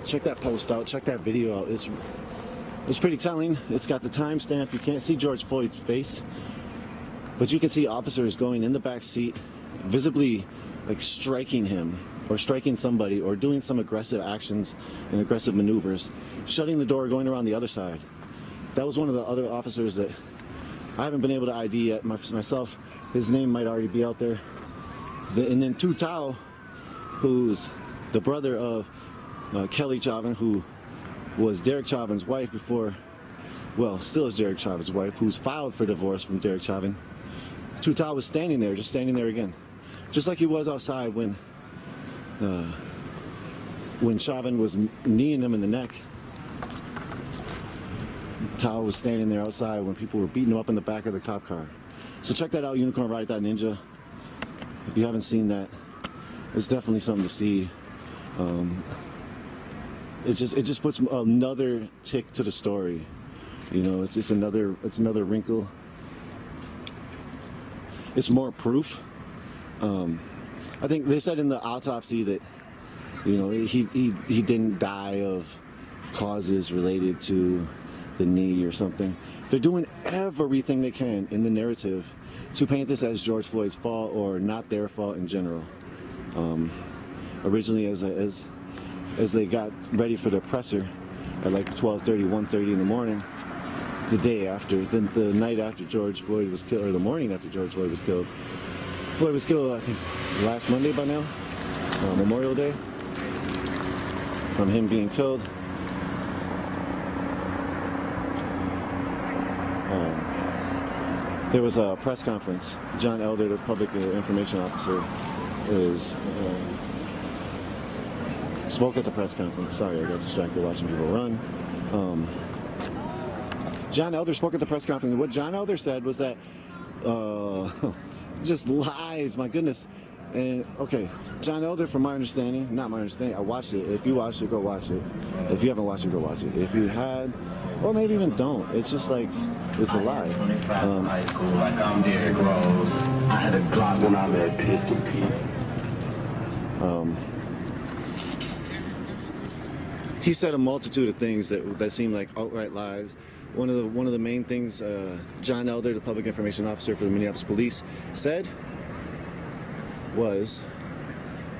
Speaker 1: check that post out, check that video out. It's pretty telling. It's got the timestamp. You can't see George Floyd's face, but you can see officers going in the back seat, visibly like striking him or striking somebody or doing some aggressive actions and aggressive maneuvers, shutting the door, going around the other side. That was one of the other officers that I haven't been able to ID yet myself. His name might already be out there. And then Tu Tao, who's the brother of Kelly Chauvin, who was Derek Chauvin's wife before, well, still is Derek Chauvin's wife, who's filed for divorce from Derek Chauvin. Tu Tao was standing there, just standing there again. Just like he was outside when Chauvin was kneeing him in the neck. Tao was standing there outside when people were beating him up in the back of the cop car. So check that out, unicornride.ninja. If you haven't seen that, it's definitely something to see. It just puts another tick to the story. You know, it's another wrinkle. It's more proof. I think they said in the autopsy that, you know, he didn't die of causes related to the knee or something. They're doing everything they can in the narrative to paint this as George Floyd's fault or not their fault in general. Originally, as they got ready for the presser at like 12:30, 1:30 in the morning, the day after, the night after George Floyd was killed, or the morning after George Floyd was killed. Floyd was killed, I think, last Monday by now, Memorial Day, from him being killed. There was a press conference. John Elder, the public information officer, spoke at the press conference. Sorry, I got distracted watching people run. John Elder spoke at the press conference. What John Elder said was that, just lies, my goodness. And okay, John Elder, from my understanding, not my understanding, I watched it. If you watched it, go watch it. If you haven't watched it, go watch it. If you had, or maybe even don't. It's just like, it's a lie.
Speaker 14: High school, like I'm Derrick Rose. I had a Glock when I met Pistol Pete.
Speaker 1: He said a multitude of things that seemed like outright lies. One of the main things John Elder, the public information officer for the Minneapolis police, said was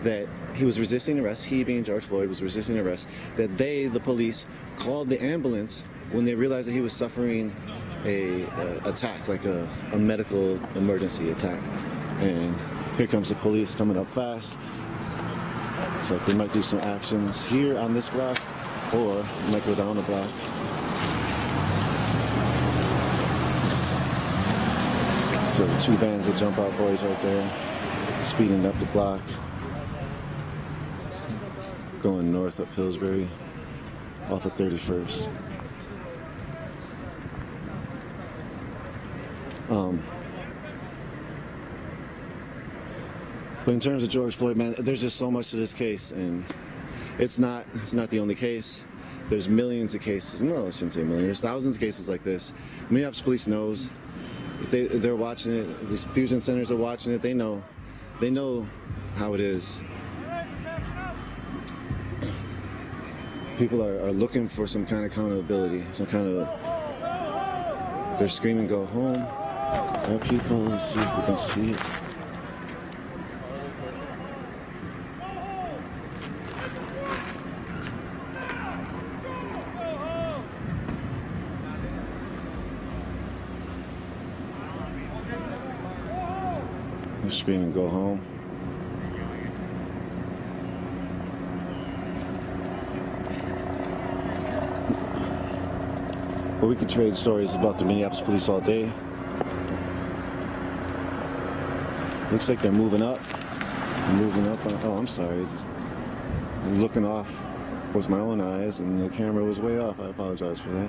Speaker 1: that he was resisting arrest. He, being George Floyd, was resisting arrest. That they, the police, called the ambulance when they realized that he was suffering a attack, like a medical emergency attack. And here comes the police coming up fast. Looks like they might do some actions here on this block, or might go down the block. So the two vans that jump out boys right there, speeding up the block, going north up Pillsbury, off of 31st. But in terms of George Floyd, man, there's just so much to this case, and it's not the only case. There's millions of cases. No, I shouldn't say millions. There's thousands of cases like this. Minneapolis police knows. If they're watching it. These fusion centers are watching it. They know how it is. People are looking for some kind of accountability, some kind of. They're screaming, "Go home!" People, let's see if we can see it. They're screaming, "Go home!" Well, we could trade stories about the Minneapolis police all day. Looks like they're moving up. Oh, I'm sorry. I'm looking off with my own eyes, and the camera was way off. I apologize for that.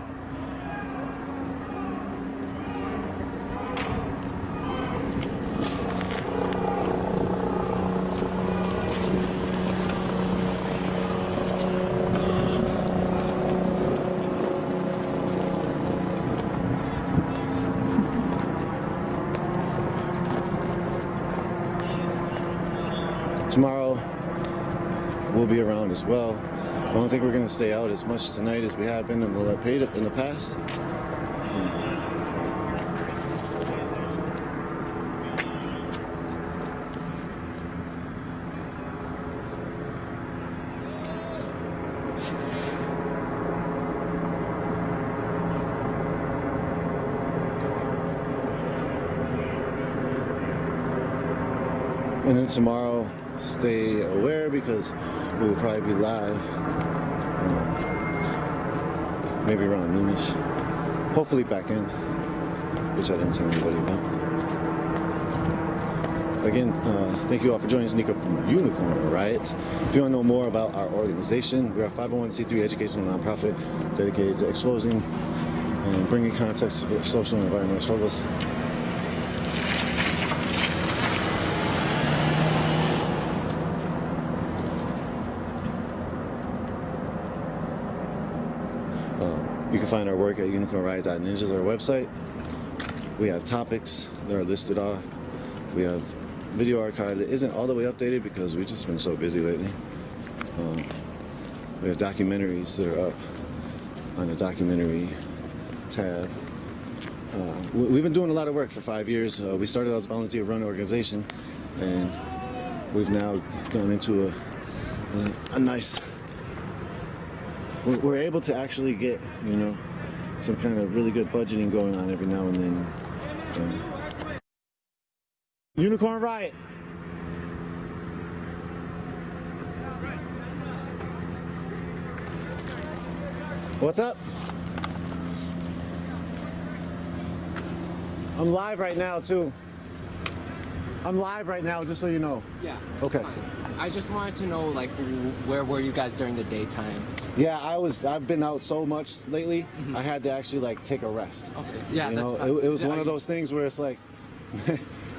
Speaker 1: Tomorrow, we'll be around as well. I don't think we're going to stay out as much tonight as we have been and we'll have paid it in the past. And then tomorrow, stay aware because we will probably be live, maybe around noonish. Hopefully back in, which I didn't tell anybody about. Again, thank you all for joining us, Nico from Unicorn, right? If you want to know more about our organization, we're a 501c3 educational nonprofit dedicated to exposing and bringing context to social and environmental struggles. You can find our work at unicornriot.ninja is our website. We have topics that are listed off. We have video archive that isn't all the way updated because we've just been so busy lately. We have documentaries that are up on the documentary tab. We've been doing a lot of work for 5 years. We started as a volunteer-run organization, and we've now gone into a nice. We're able to actually get, you know, some kind of really good budgeting going on every now and then. Unicorn Riot. What's up? I'm live right now too. I'm live right now, just so you know.
Speaker 15: Yeah.
Speaker 1: Okay.
Speaker 15: Fine. I just wanted to know, like, where were you guys during the daytime?
Speaker 1: Yeah, I've been out so much lately. I had to actually like take a rest.
Speaker 15: Okay. Yeah.
Speaker 1: You know, it was one of those things where it's like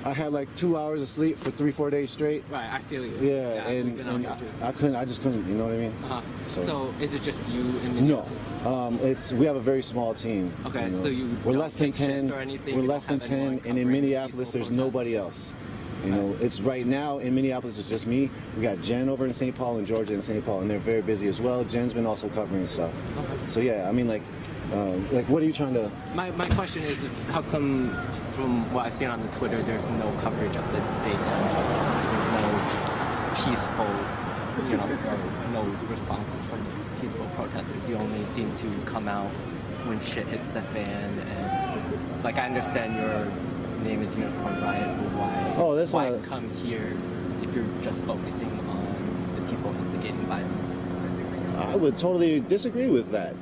Speaker 1: I had like 2 hours of sleep for 3-4 days straight.
Speaker 15: Right. I feel you.
Speaker 1: Yeah, and I just couldn't. You know what I mean?
Speaker 15: So is it just you in Minneapolis?
Speaker 1: No. We have a very small team.
Speaker 15: Okay.
Speaker 1: You know?
Speaker 15: So
Speaker 1: we're
Speaker 15: don't
Speaker 1: less than
Speaker 15: take
Speaker 1: 10.
Speaker 15: shifts or anything?
Speaker 1: We're
Speaker 15: You
Speaker 1: less
Speaker 15: don't
Speaker 1: than
Speaker 15: have anyone
Speaker 1: 10, and in
Speaker 15: covering
Speaker 1: Minneapolis there's
Speaker 15: peaceful
Speaker 1: nobody else. You know, it's right now in Minneapolis, it's just me. We got Jen over in St. Paul and Georgia in St. Paul, and they're very busy as well. Jen's been also covering stuff.
Speaker 15: Okay.
Speaker 1: So yeah, I mean, like what are you trying to?
Speaker 15: My question is how come, from what I've seen on the Twitter, there's no coverage of the daytime protests? There's no peaceful, you know, no responses from peaceful protesters. You only seem to come out when shit hits the fan, and like I understand your name is Unicorn Riot, but why come here if you're just focusing on the people instigating violence?
Speaker 1: I would totally disagree with that.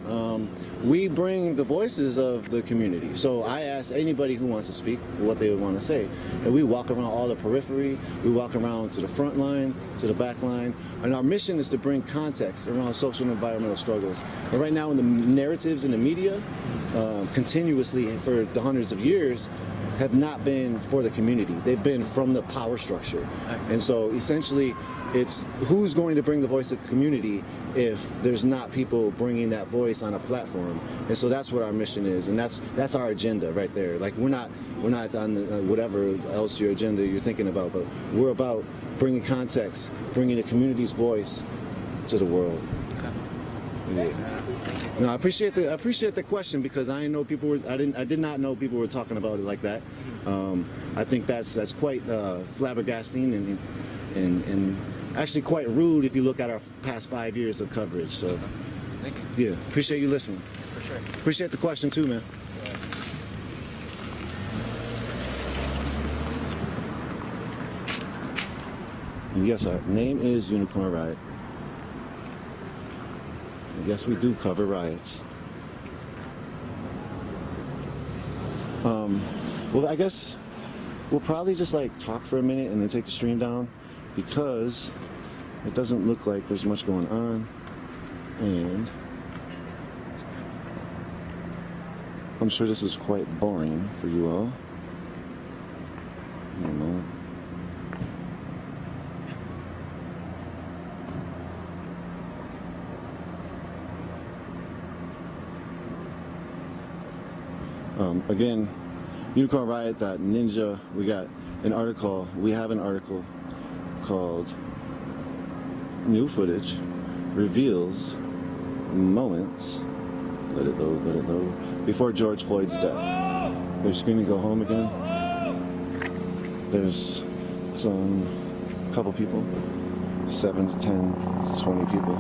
Speaker 1: We bring the voices of the community. So I ask anybody who wants to speak what they would want to say. And we walk around all the periphery. We walk around to the front line, to the back line. And our mission is to bring context around social and environmental struggles. And right now in the narratives in the media, continuously for the hundreds of years, have not been for the community. They've been from the power structure. And so essentially it's who's going to bring the voice of the community if there's not people bringing that voice on a platform. And so that's what our mission is, and that's our agenda right there. Like we're not on the, whatever else your agenda you're thinking about, but we're about bringing context, bringing the community's voice to the world. Yeah. No, I appreciate the question because I didn't know people were. I did not know people were talking about it like that. I think that's quite flabbergasting and actually quite rude if you look at our past 5 years of coverage. So,
Speaker 15: thank you.
Speaker 1: Yeah, appreciate you listening.
Speaker 15: For sure.
Speaker 1: Appreciate the question too, man. And yes, our name is Unicorn Riot. Yes, we do cover riots. Well, I guess we'll probably just like talk for a minute and then take the stream down because it doesn't look like there's much going on, and I'm sure this is quite boring for you all. I don't know. Again, unicornriot.ninja. We got an article. We have an article called "New Footage Reveals Moments." Let it load. Before George Floyd's death. They're screaming, "Go home" again. There's some couple people, 7 to 10 to 20 people.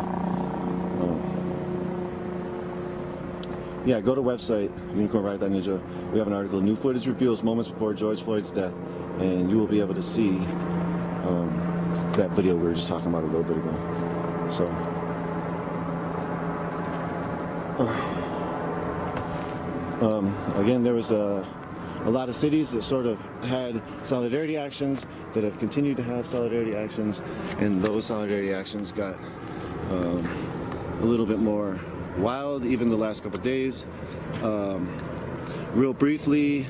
Speaker 1: Yeah, go to website, unicornriot.ninja. We have an article, "New Footage Reveals Moments Before George Floyd's Death," and you will be able to see that video we were just talking about a little bit ago. So, again, there was a lot of cities that sort of had solidarity actions that have continued to have solidarity actions, and those solidarity actions got a little bit more wild, even the last couple of days. Real briefly,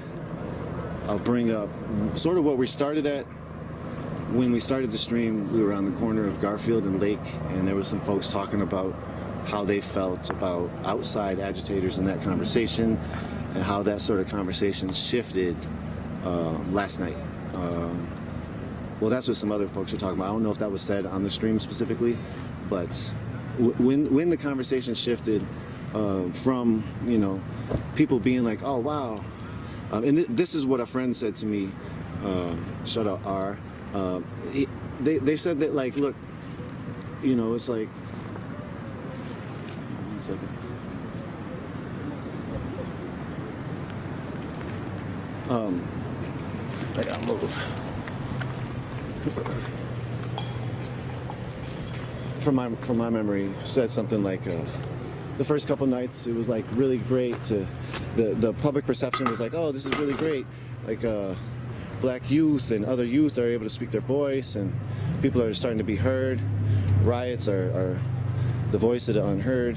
Speaker 1: I'll bring up sort of what we started at. When we started the stream, we were on the corner of Garfield and Lake, and there were some folks talking about how they felt about outside agitators in that conversation, and how that sort of conversation shifted last night. Well, that's what some other folks were talking about. I don't know if that was said on the stream specifically, but when the conversation shifted from, you know, people being like, oh, wow. And this is what a friend said to me, shout out R. They said that, like, look, you know, it's like, 1 second. I gotta move. From my memory, said something like, the first couple nights it was like really great. The public perception was like, oh, this is really great. Like black youth and other youth are able to speak their voice, and people are starting to be heard. Riots are the voice of the unheard.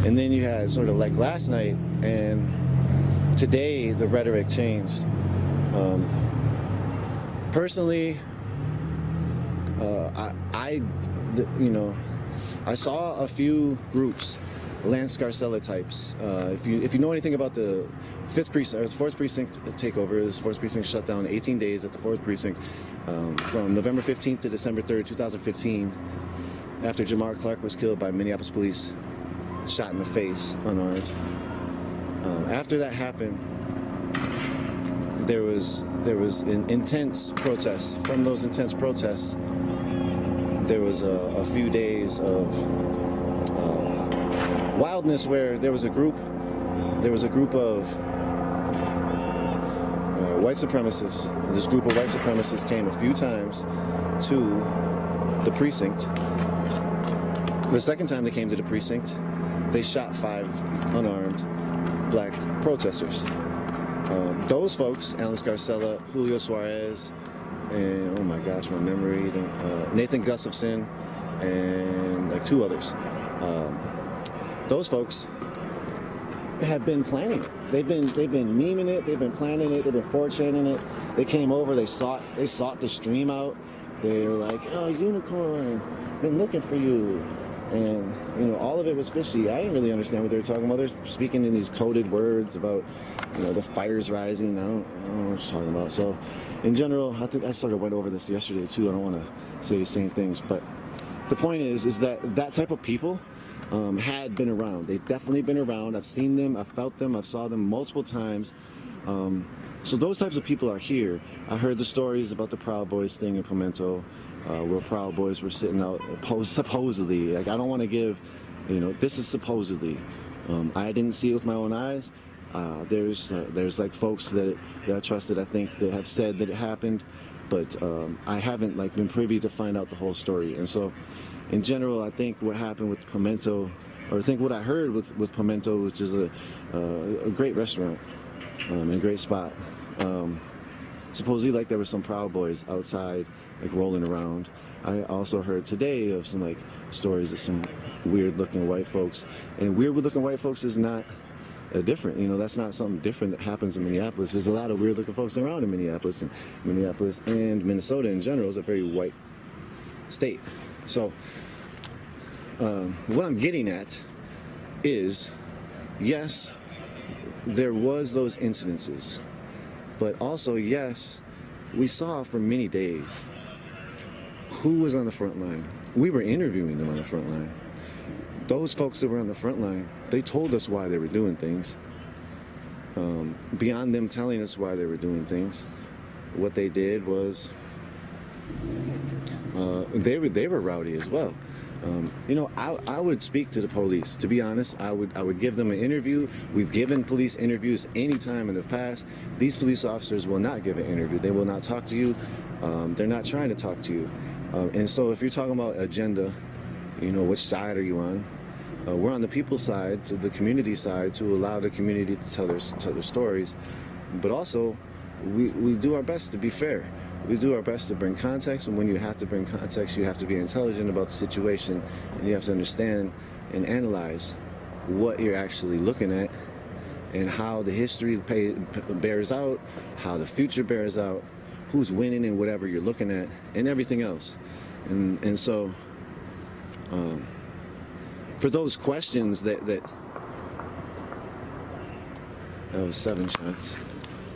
Speaker 1: And then you had sort of like last night, and today the rhetoric changed. Personally, I saw a few groups, Lance Scarcella types. If you know anything about the 5th precinct, or the 4th precinct takeover, the 4th precinct shut down 18 days at the 4th precinct from November 15th to December 3rd, 2015, after Jamar Clark was killed by Minneapolis police, shot in the face, unarmed. After that happened, there was an intense protests. From those intense protests, there was a few days of wildness where there was a group of white supremacists. This group of white supremacists came a few times to the precinct. The second time they came to the precinct, they shot 5 unarmed black protesters. Those folks, Alan Scarcella, Julio Suarez, and oh my gosh, my memory, Nathan Gustafson, and like 2 others. Those folks have been planning it. They've been memeing it. They've been planning it. They've been 4chaning it. They came over. They sought the stream out. They were like, "Oh, unicorn, been looking for you," and you know, all of it was fishy. I didn't really understand what they were talking about. They're speaking in these coded words about, you know, the fire's rising. I don't know what you're talking about. So, in general, I think I sort of went over this yesterday too. I don't want to say the same things, but the point is that type of people had been around. They've definitely been around. I've seen them. I've felt them. I've saw them multiple times. So those types of people are here. I heard the stories about the Proud Boys thing in Pimento, where Proud Boys were sitting out supposedly. Like, I don't want to give, you know, this is supposedly. I didn't see it with my own eyes. There's like folks that I trusted, I think, that have said that it happened, but I haven't like been privy to find out the whole story. And so, in general, I think what happened with Pimento, or I think what I heard with Pimento, which is a great restaurant and a great spot. Supposedly, like, there were some Proud Boys outside, like, rolling around. I also heard today of some like stories of some weird-looking white folks, and weird-looking white folks is not different. You know, that's not something different that happens in Minneapolis. There's a lot of weird-looking folks around in Minneapolis and Minnesota in general is a very white state. So, what I'm getting at is, yes, there was those incidences, but also, yes, we saw for many days who was on the front line. We were interviewing them on the front line. Those folks that were on the front line, they told us why they were doing things. Beyond them telling us why they were doing things, what they did was they were rowdy as well. You know, I would speak to the police. To be honest, I would give them an interview. We've given police interviews any time in the past. These police officers will not give an interview. They will not talk to you. They're not trying to talk to you. And so if you're talking about agenda, you know, which side are you on? We're on the people's side, to the community side, to allow the community to tell their stories. But also, we do our best to be fair. We do our best to bring context, and when you have to bring context, you have to be intelligent about the situation, and you have to understand and analyze what you're actually looking at and how the history bears out, how the future bears out, who's winning in whatever you're looking at, and everything else. And so, for those questions that was 7 shots.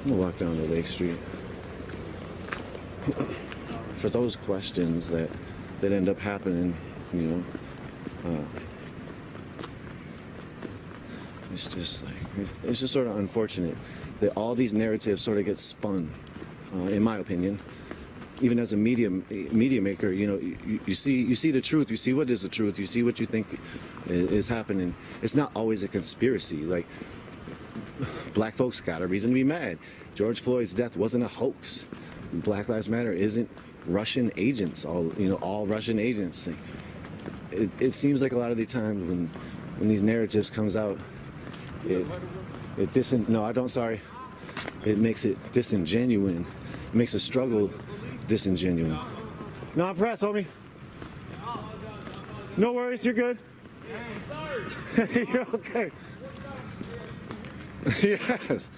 Speaker 1: I'm gonna walk down to Lake Street. For those questions that end up happening, you know, it's just sort of unfortunate that all these narratives sort of get spun, in my opinion. Even as a media maker, you know, you see the truth, you see what is the truth, you see what you think is happening. It's not always a conspiracy. Like, black folks got a reason to be mad. George Floyd's death wasn't a hoax. Black Lives Matter isn't Russian agents, all Russian agents. It seems like a lot of the times when these narratives comes out, it makes it disingenuine. It makes a struggle disingenuine. No, I'm pressed, homie. No worries, you're good. You're okay. Yes.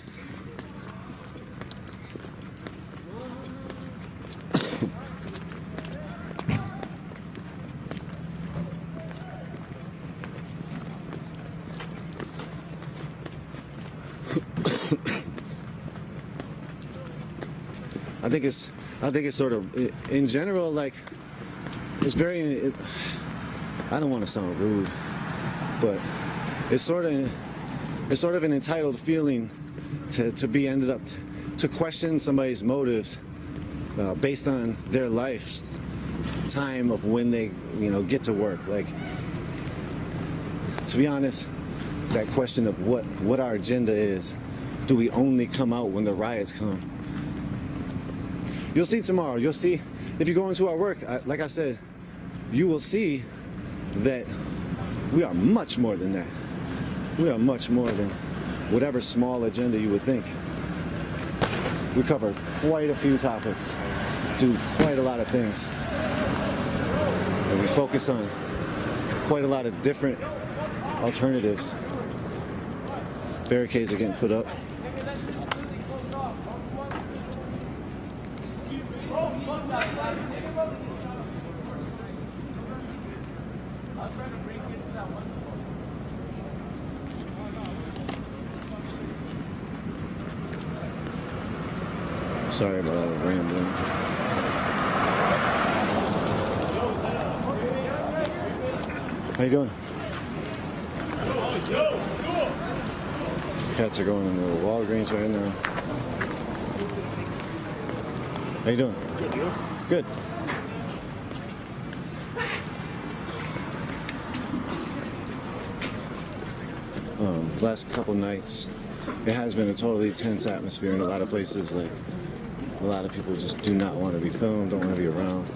Speaker 1: I think it's sort of, in general, like, it's very, I don't want to sound rude, but it's sort of an entitled feeling to be ended up, to question somebody's motives based on their life's time of when they, get to work. Like, to be honest, that question of what our agenda is, do we only come out when the riots come? You'll see tomorrow. You'll see, if you go into our work, like I said, you will see that we are much more than that. We are much more than whatever small agenda you would think. We cover quite a few topics, do quite a lot of things. And we focus on quite a lot of different alternatives. Barricades are getting put up. Sorry about all the rambling. How you doing? Cats are going into Walgreens right now. How you doing? Good. Last couple nights, it has been a totally tense atmosphere in a lot of places. Like, a lot of people just do not want to be filmed, don't want to be around.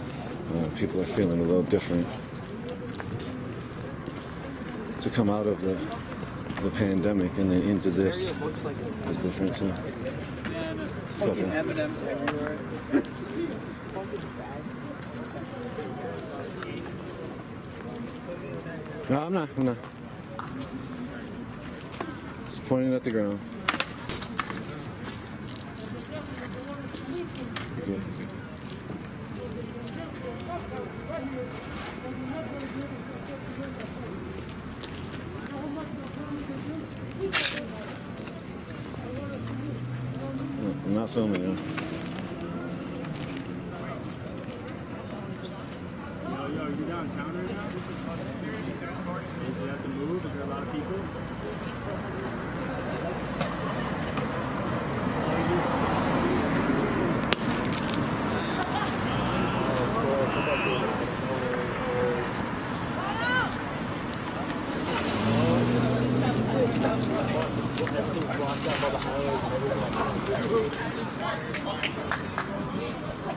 Speaker 1: People are feeling a little different. To come out of the pandemic and then into this is different too.
Speaker 11: It's fucking M&M's everywhere.
Speaker 1: No, I'm not. Just pointing at the ground. Good. I'm not filming you.
Speaker 16: Yo, you downtown right now? Is it at the move? Is there a lot of people?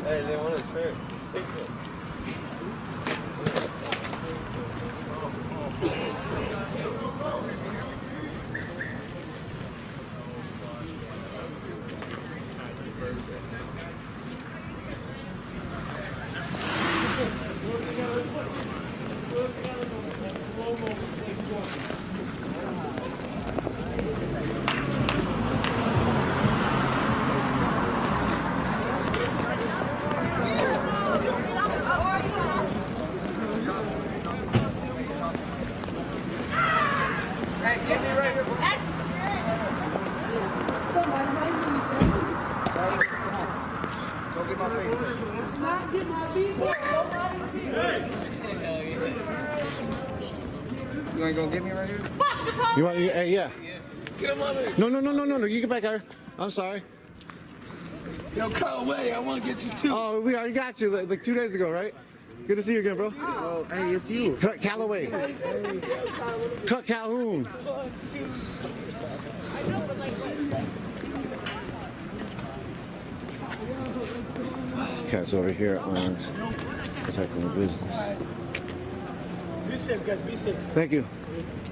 Speaker 17: Hey, they want a trip.
Speaker 4: You ain't gonna get me right here?
Speaker 1: You want? Hey, yeah.
Speaker 4: Get him on there.
Speaker 1: No. You get back here. I'm sorry.
Speaker 4: Yo, Kyle, wait. I want to get you too.
Speaker 1: Oh, we already got you like 2 days ago, right? Good to see you again, bro.
Speaker 4: Oh, hey, it's you.
Speaker 1: Cut Callaway. Cut Calhoun. Cats over here armed, protecting the business.
Speaker 17: Be safe, guys. Be safe.
Speaker 1: Thank you.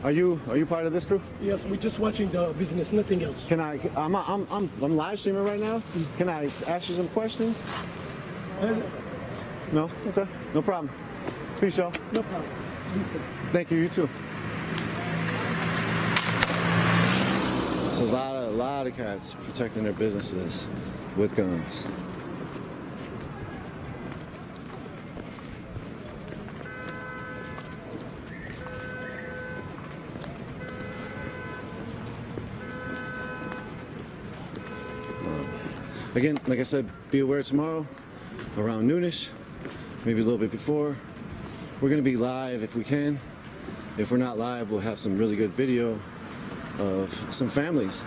Speaker 1: Are you part of this crew?
Speaker 17: Yes, we're just watching the business, nothing else.
Speaker 1: Can I? I'm live streaming right now. Can I ask you some questions? No. Okay. No problem. Peace, y'all.
Speaker 17: No problem. Be safe.
Speaker 1: Thank you. You too. So a lot of cats protecting their businesses with guns. Again, like I said, be aware tomorrow around noonish, maybe a little bit before. We're gonna be live if we can. If we're not live, we'll have some really good video of some families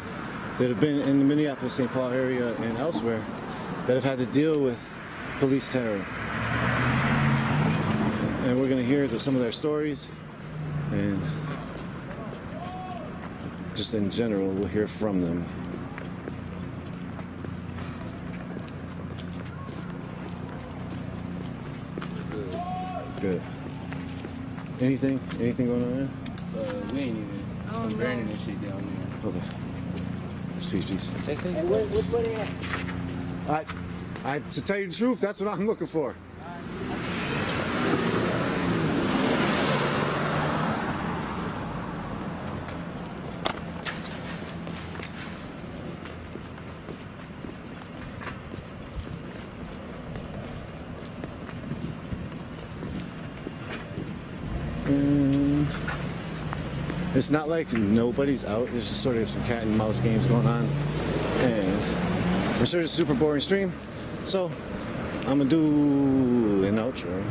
Speaker 1: that have been in the Minneapolis, St. Paul area and elsewhere that have had to deal with police terror. And we're gonna hear some of their stories, and just in general, we'll hear from them. Good. Anything going on there?
Speaker 15: We ain't even. Some burning and shit down there.
Speaker 1: Okay. Jeez.
Speaker 15: Hey, what they at?
Speaker 1: To tell you the truth, that's what I'm looking for. And it's not like nobody's out. There's just sort of some cat and mouse games going on. And we're sure it's a super boring stream. So I'm gonna do an outro.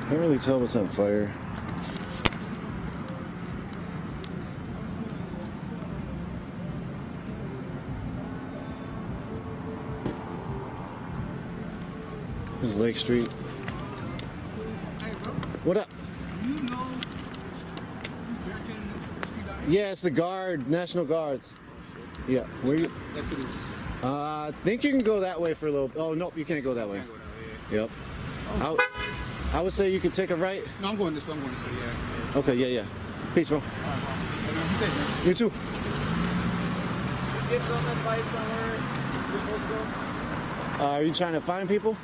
Speaker 1: Can't really tell what's on fire. This is Lake Street. What up? Yeah, it's the guard, National Guards. Yeah, where you? I think you can go that way for a little. Oh nope, you can't go that way. Yep. I would say you could take a right.
Speaker 18: No, I'm going this way. Yeah.
Speaker 1: Okay, yeah. Peace, bro. You too.
Speaker 4: Give them advice on where you're supposed to go?
Speaker 1: Are you trying to find people?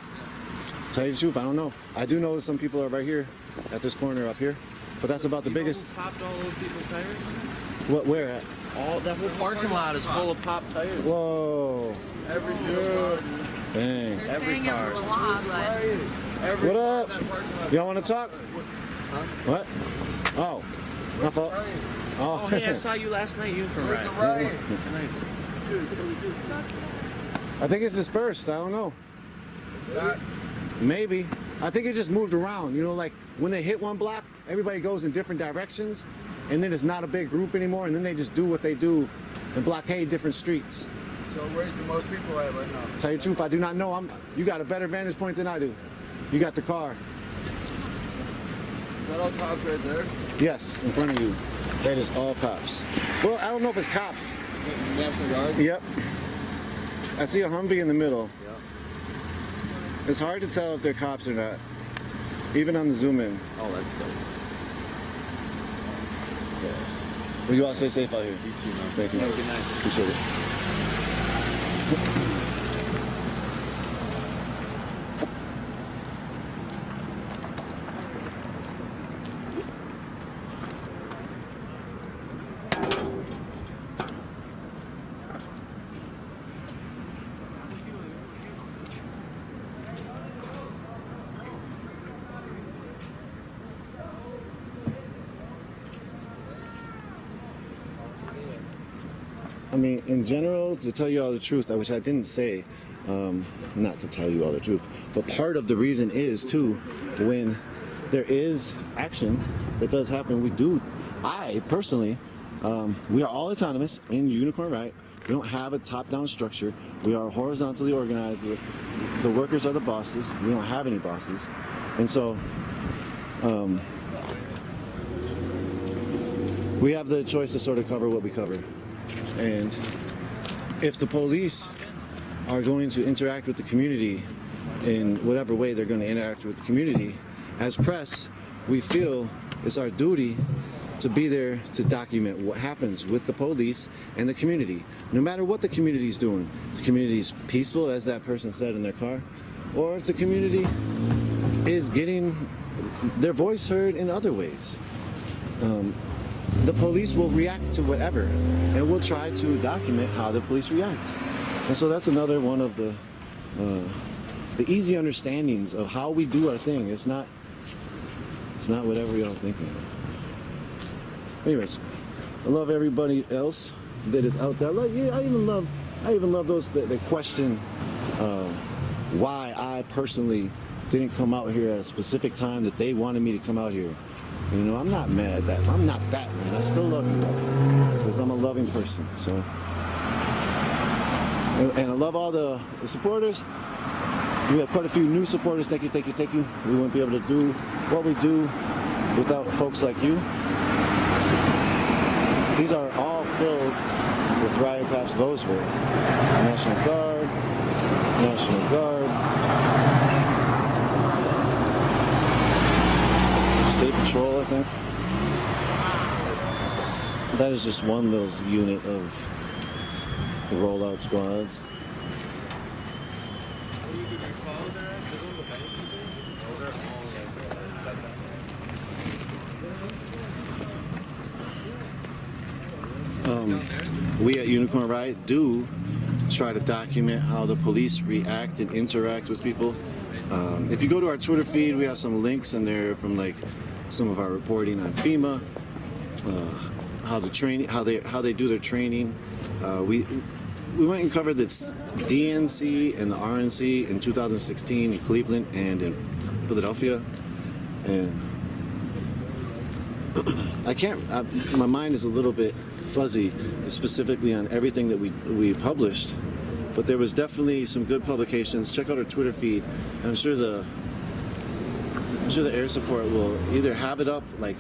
Speaker 1: Tell you the truth, I don't know. I do know that some people are right here at this corner up here, but that's about the biggest.
Speaker 19: Who popped all those people's tires?
Speaker 1: What? Where at?
Speaker 19: All that whole parking lot is full of popped tires.
Speaker 1: Whoa.
Speaker 4: Every single car.
Speaker 1: Dang.
Speaker 8: They're
Speaker 19: Every
Speaker 8: saying
Speaker 19: car.
Speaker 8: it was a lot, but
Speaker 1: What up? Y'all want to talk? What? Oh, my fault.
Speaker 19: Oh, hey, I saw you last night. You can ride.
Speaker 1: I think it's dispersed. I don't know.
Speaker 4: It's not.
Speaker 1: Maybe. I think it just moved around. You know, like when they hit one block, everybody goes in different directions, and then it's not a big group anymore, and then they just do what they do and blockade different streets.
Speaker 4: So where's the most people at right now?
Speaker 1: Tell you the truth, I do not know. You got a better vantage point than I do. You got the car.
Speaker 4: Is that all cops right there?
Speaker 1: Yes, in front of you. That is all cops. Well, I don't know if it's cops.
Speaker 4: National Guard?
Speaker 1: Yep. I see a Humvee in the middle. It's hard to tell if they're cops or not, even on the zoom in.
Speaker 19: Oh, that's dope.
Speaker 1: Yeah. Well, you all stay safe out here.
Speaker 19: You too, man.
Speaker 1: Thank you.
Speaker 19: Have a good night.
Speaker 1: Appreciate it. mean, in general, to tell you all the truth, which I didn't say, not to tell you all the truth, but part of the reason is too, when there is action that does happen, I personally, we are all autonomous in Unicorn Riot. We don't have a top-down structure. We are horizontally organized. The workers are the bosses. We don't have any bosses. And so, we have the choice to sort of cover what we cover. And if the police are going to interact with the community in whatever way they're going to interact with the community, as press, we feel it's our duty to be there to document what happens with the police and the community. No matter what the community's doing, the community's peaceful, as that person said in their car, or if the community is getting their voice heard in other ways. The police will react to whatever, and we'll try to document how the police react. And so that's another one of the easy understandings of how we do our thing. It's not whatever we don't think. Anyways, I love everybody else that is out there. I even love those that question why I personally didn't come out here at a specific time that they wanted me to come out here. You know, I'm not mad at that. I'm not that man. I still love you, because I'm a loving person. So, and I love all the supporters. We have quite a few new supporters. Thank you, thank you, thank you. We wouldn't be able to do what we do without folks like you. These are all filled with riot cops. Those were National Guard, National Guard, State Patrol, I think. That is just one little unit of the rollout squads. We at Unicorn Riot do try to document how the police react and interact with people. If you go to our Twitter feed, we have some links in there from like some of our reporting on FEMA, how they do their training. We went and covered the DNC and the RNC in 2016 in Cleveland and in Philadelphia, and my mind is a little bit fuzzy specifically on everything that we published, but there was definitely some good publications. Check out our Twitter feed. I'm sure the air support will either have it up like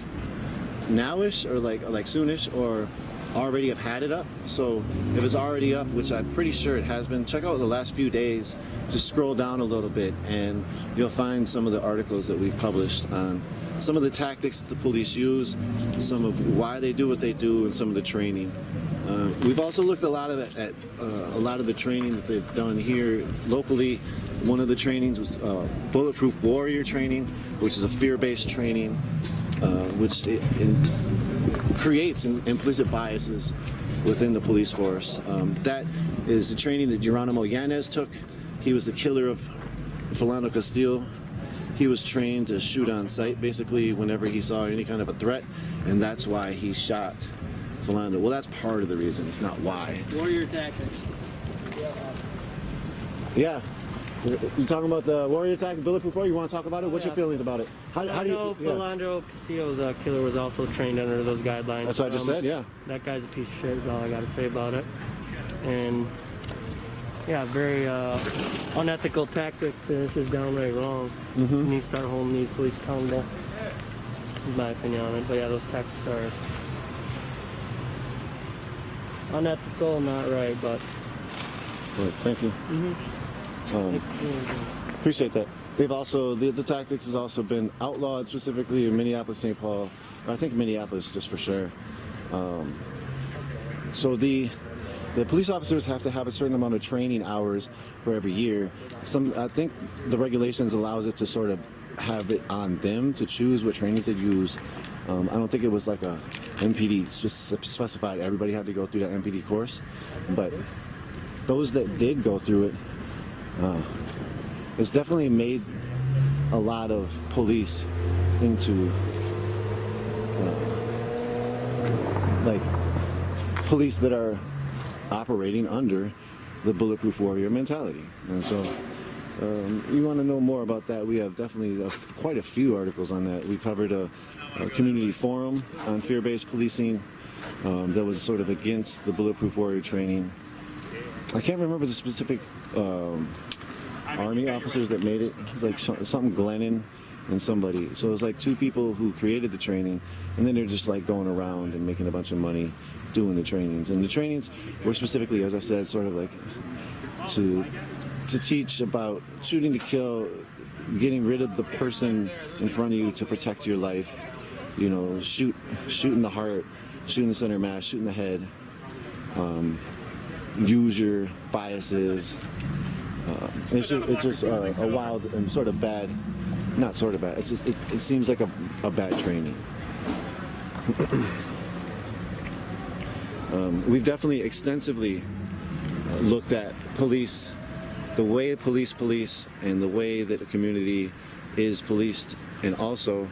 Speaker 1: nowish or like soonish, or already have had it up. So if it's already up, which I'm pretty sure it has been, check out the last few days. Just scroll down a little bit and you'll find some of the articles that we've published on some of the tactics that the police use, some of why they do what they do, and some of the training. We've also looked at a lot of the training that they've done here locally. One of the trainings was Bulletproof Warrior training, which is a fear-based training, which creates implicit biases within the police force. That is the training that Geronimo Yanez took. He was the killer of Philando Castile. He was trained to shoot on sight, basically, whenever he saw any kind of a threat, and that's why he shot Philando. Well, that's part of the reason. It's not why.
Speaker 10: Warrior tactics.
Speaker 1: Yeah. You talking about the warrior tactic, Bulletproof Warrior? You want to talk about it? What's your feelings about it?
Speaker 20: How do you know Philando Castillo's killer was also trained under those guidelines?
Speaker 1: That's what I just said, yeah.
Speaker 20: That guy's a piece of shit is all I got to say about it. And yeah, very unethical tactic. It's just downright wrong.
Speaker 1: Mm-hmm.
Speaker 20: We need to start holding these police accountable, in my opinion on it. But yeah, those tactics are unethical, not right, but...
Speaker 1: Good, thank you.
Speaker 20: Mm-hmm.
Speaker 1: Appreciate that. They've also, the tactics has also been outlawed, specifically in Minneapolis, St. Paul. I think Minneapolis, just for sure. So the police officers have to have a certain amount of training hours for every year. I think the regulations allows it to sort of have it on them to choose what trainings they use. I don't think it was like a MPD specified everybody had to go through that MPD course, but those that did go through it, it's definitely made a lot of police into like police that are operating under the bulletproof warrior mentality. And so you want to know more about that, we have definitely quite a few articles on that. We covered a community forum on fear-based policing that was sort of against the bulletproof warrior training. I can't remember the specific Army officers that made it. It was like something Glennon and somebody. So it was like two people who created the training, and then they're just like going around and making a bunch of money doing the trainings. And the trainings were specifically, as I said, sort of like to teach about shooting to kill, getting rid of the person in front of you to protect your life. You know, shoot in the heart, shoot in the center mass, shoot in the head. Use your biases. It's just a wild and sort of bad, not sort of bad. It's just, it seems like a bad training. We've definitely extensively looked at police, the way police, and the way that the community is policed, and also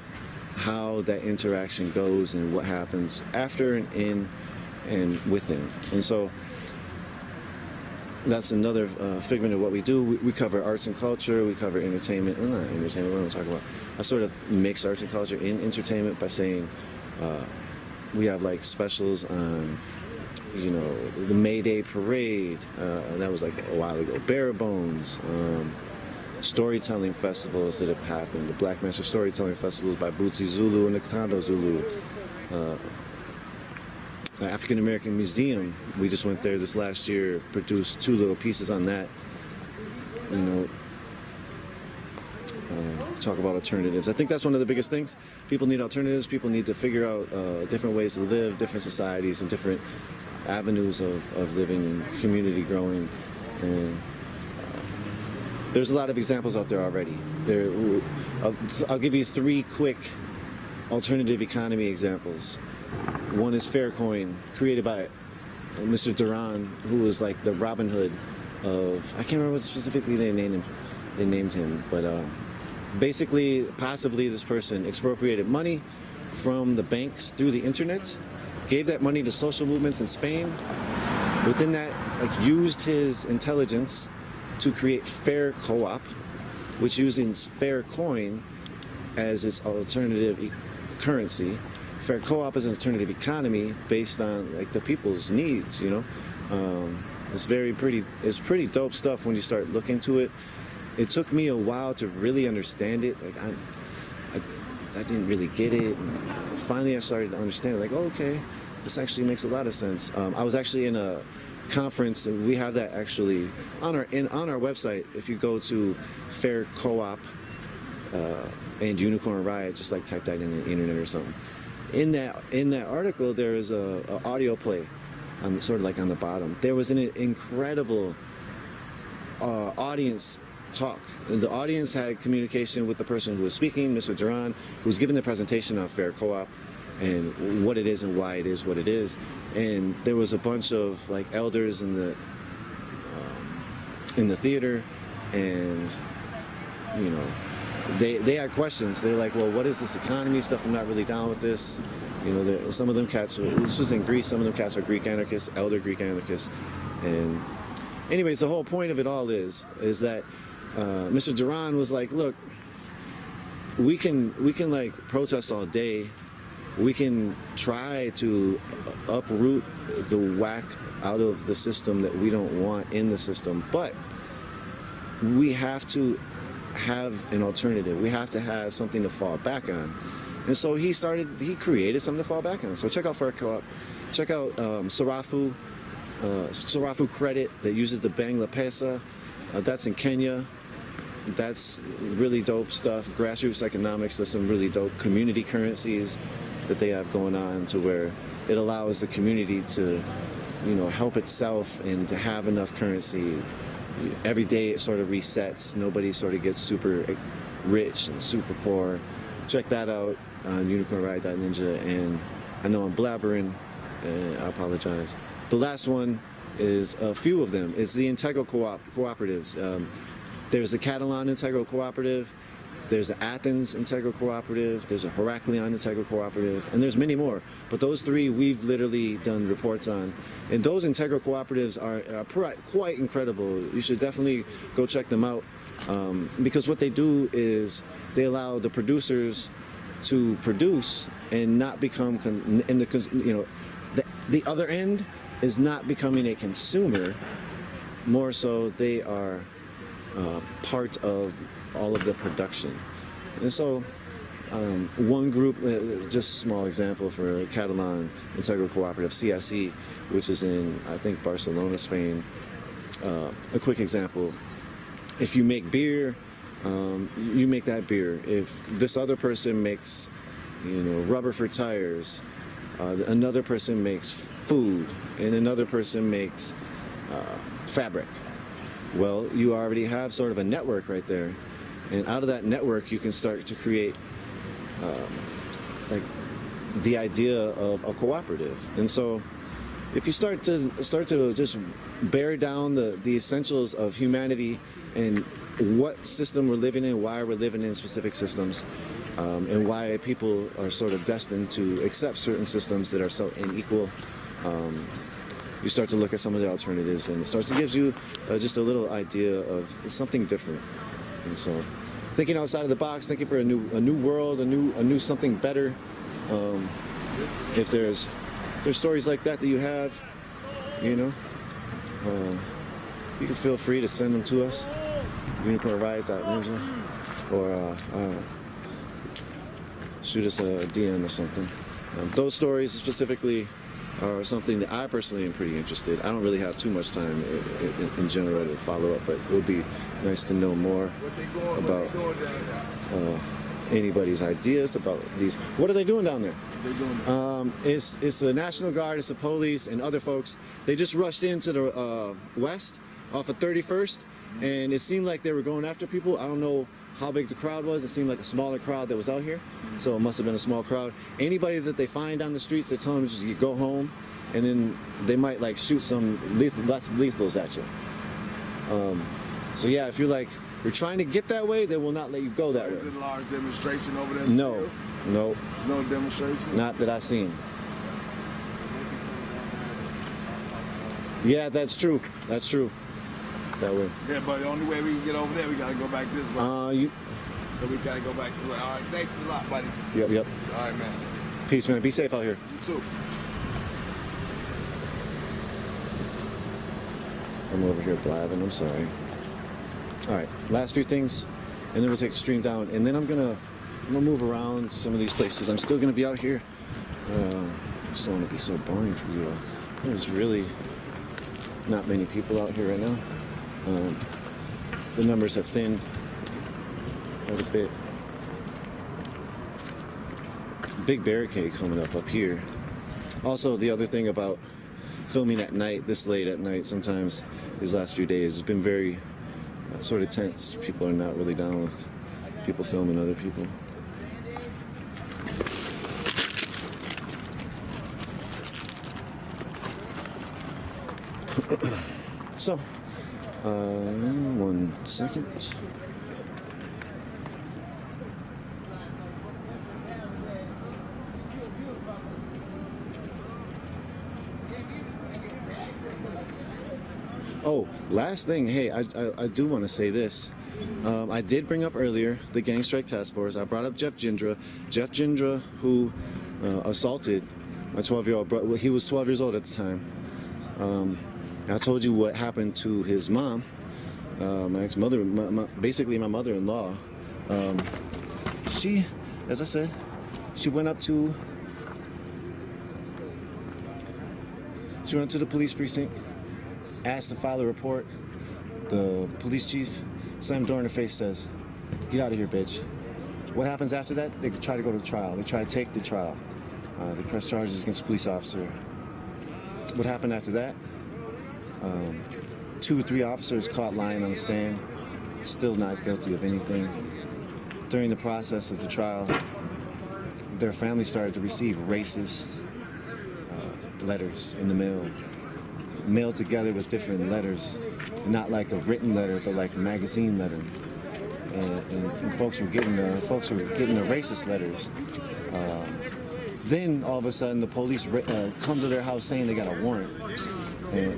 Speaker 1: how that interaction goes and what happens after and in and within. And so that's another figment of what we do. We cover arts and culture, we cover entertainment. Well, not entertainment, what am I talking about? I sort of mix arts and culture in entertainment by saying we have like specials on, you know, the May Day parade, that was like a while ago, Bare Bones, storytelling festivals that have happened, the Black Master Storytelling Festivals by Bootsy Zulu and the Katando Zulu, African American Museum, we just went there this last year, produced 2 little pieces on that, you know, talk about alternatives. I think that's one of the biggest things. People need alternatives, people need to figure out different ways to live, different societies, and different avenues of living and community growing. And there's a lot of examples out there already. I'll give you 3 quick alternative economy examples. One is Faircoin, created by Mr. Duran, who was like the Robin Hood of, I can't remember what specifically they named him, but basically, possibly this person expropriated money from the banks through the internet, gave that money to social movements in Spain. Within that, like, used his intelligence to create Fair Co-op, which uses Faircoin as its alternative currency. Fair Co-op is an alternative economy based on like the people's needs, you know. It's pretty dope stuff when you start looking into it. It took me a while to really understand it. Like I didn't really get it. And finally, I started to understand it. Like, oh, okay, this actually makes a lot of sense. I was actually in a conference, and we have that actually on our website. If you go to Fair Co-op and Unicorn Riot, just like type that in the internet or something. In that article, there is a audio play, sort of like on the bottom. There was an incredible audience talk. The audience had communication with the person who was speaking, Mr. Duran, who was giving the presentation on Fair Co-op and what it is and why it is what it is. And there was a bunch of like elders in the theater, and you know, they had questions. They're like, well, what is this economy stuff? I'm not really down with this. You know, some of them cats, this was in Greece, some of them cats are Greek anarchists, elder Greek anarchists. And anyways, the whole point of it all is that Mr. Duran was like, look, we can like protest all day. We can try to uproot the whack out of the system that we don't want in the system, but we have to have an alternative. We have to have something to fall back on. And so he created something to fall back on. So check out Fair Co-op. Check out Sarafu Credit that uses the Bangla Pesa. That's in Kenya. That's really dope stuff. Grassroots economics, there's some really dope community currencies that they have going on, to where it allows the community to, you know, help itself and to have enough currency. Every day it sort of resets. Nobody sort of gets super rich and super poor. Check that out on unicornriot.ninja. And I know I'm blabbering, and I apologize. The last one is a few of them. It's the Integral Cooperatives. There's the Catalan Integral Cooperative, There's an Athens Integral Cooperative, there's a Heraklion Integral Cooperative, and there's many more. But those three we've literally done reports on. And those Integral Cooperatives are quite incredible. You should definitely go check them out, because what they do is they allow the producers to produce and not become, the other end is not becoming a consumer, more so they are part of all of the production. And so one group, just a small example for Catalan Integral Cooperative, CSE, which is in, I think, Barcelona, Spain. A quick example, if you make beer, you make that beer. If this other person makes, rubber for tires, another person makes food, and another person makes fabric. Well, you already have sort of a network right there. And out of that network, you can start to create like the idea of a cooperative. And so if you start to just bear down the essentials of humanity and what system we're living in, why we're living in specific systems, and why people are sort of destined to accept certain systems that are so unequal, you start to look at some of the alternatives, and it starts to give you just a little idea of something different. And so, thinking outside of the box, thinking for a new world, a new something better. If there's stories like that you have, you can feel free to send them to us. UnicornRiot.ninja, or shoot us a DM or something. Those stories specifically are something that I personally am pretty interested. I don't really have too much time in general to follow up, but it would be nice to know more about anybody's ideas about these. What are they doing down there? It's the National Guard, it's the police, and other folks. They just rushed into the west off of 31st, and it seemed like they were going after people. I don't know how big the crowd was. It seemed like a smaller crowd that was out here, so it must have been a small crowd. Anybody that they find on the streets, they tell them just go home, and then they might like shoot some less lethals at you. So yeah, if you're trying to get that way, they will not let you go that way.
Speaker 3: Is it a large demonstration over there?
Speaker 1: No.
Speaker 3: There's no demonstration?
Speaker 1: Not that I've seen. Yeah, that's true. That's true. That way.
Speaker 3: Yeah, but the only way we can get over there, we gotta go back this way. So we gotta go back this way. All right, thank you a lot, buddy.
Speaker 1: Yep.
Speaker 3: All right, man.
Speaker 1: Peace, man. Be safe out here.
Speaker 3: You too.
Speaker 1: I'm over here blabbing. I'm sorry. All right, last few things, and then we'll take the stream down, and then I'm gonna move around some of these places. I'm still gonna be out here. I just don't want to be so boring for you all. There's really not many people out here right now. The numbers have thinned quite a bit. Big barricade coming up here. Also, the other thing about filming at night, this late at night, sometimes these last few days, it's been very sort of tense. People are not really down with people filming other people. So, 1 second. Oh, last thing, hey, I do want to say this. I did bring up earlier the Gang Strike Task Force. I brought up Jeff Jindra. Jeff Jindra, who assaulted my 12-year-old brother. Well, he was 12 years old at the time. I told you what happened to his mom, my ex-mother, basically my mother-in-law. She, as I said, she went up to the police precinct, asked to file a report. The police chief slammed the door in her face, says, "Get out of here, bitch." What happens after that? They try to go to trial. They try to take the trial. They press charges against the police officer. What happened after that? 2 or 3 officers caught lying on the stand, still not guilty of anything. During the process of the trial, their family started to receive racist letters in the mail, mailed together with different letters, not like a written letter, but like a magazine letter. and folks were getting the racist letters. Then all of a sudden the police come to their house saying they got a warrant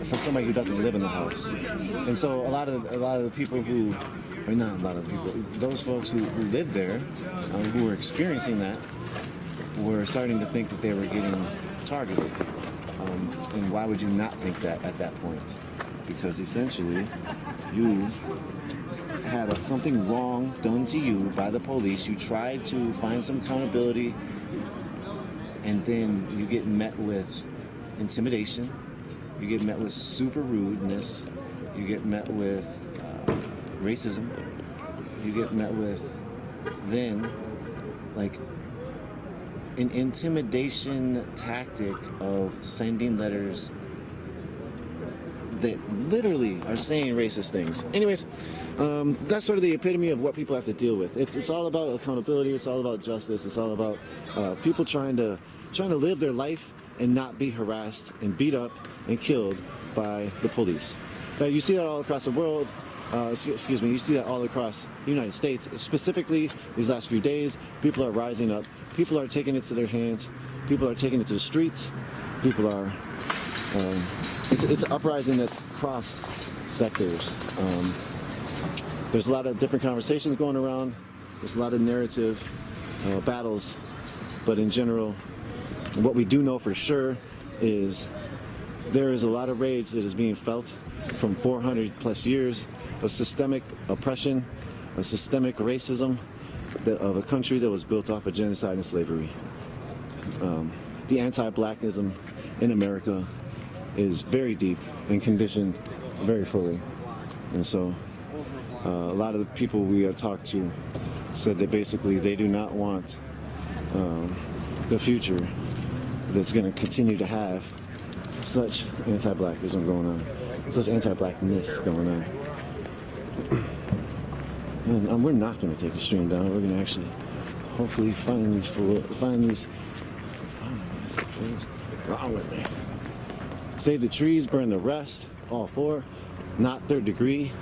Speaker 1: for somebody who doesn't live in the house. And so a lot of the people who, or not a lot of people, those folks who lived there, who were experiencing that, were starting to think that they were getting targeted. And why would you not think that at that point? Because essentially you had something wrong done to you by the police. You tried to find some accountability, and then you get met with intimidation. You get met with super rudeness. You get met with racism. You get met with then like an intimidation tactic of sending letters that literally are saying racist things. Anyways, that's sort of the epitome of what people have to deal with. It's all about accountability. It's all about justice. It's all about people trying to live their life and not be harassed and beat up and killed by the police. You see that all across the world. You see that all across the United States. Specifically, these last few days, people are rising up. People are taking it to their hands. People are taking it to the streets. People are. It's an uprising that's crossed sectors. There's a lot of different conversations going around. There's a lot of narrative battles, but in general, what we do know for sure is there is a lot of rage that is being felt from 400 plus years of systemic oppression, a systemic racism of a country that was built off of genocide and slavery. The anti-blackism in America is very deep and conditioned very fully. And so a lot of the people we have talked to said that basically they do not want the future that's going to continue to have such anti-blackism going on, such anti-blackness going on. And we're not going to take the stream down. We're going to actually hopefully find these what's wrong with me. Save the trees, burn the rest, all four, not third degree.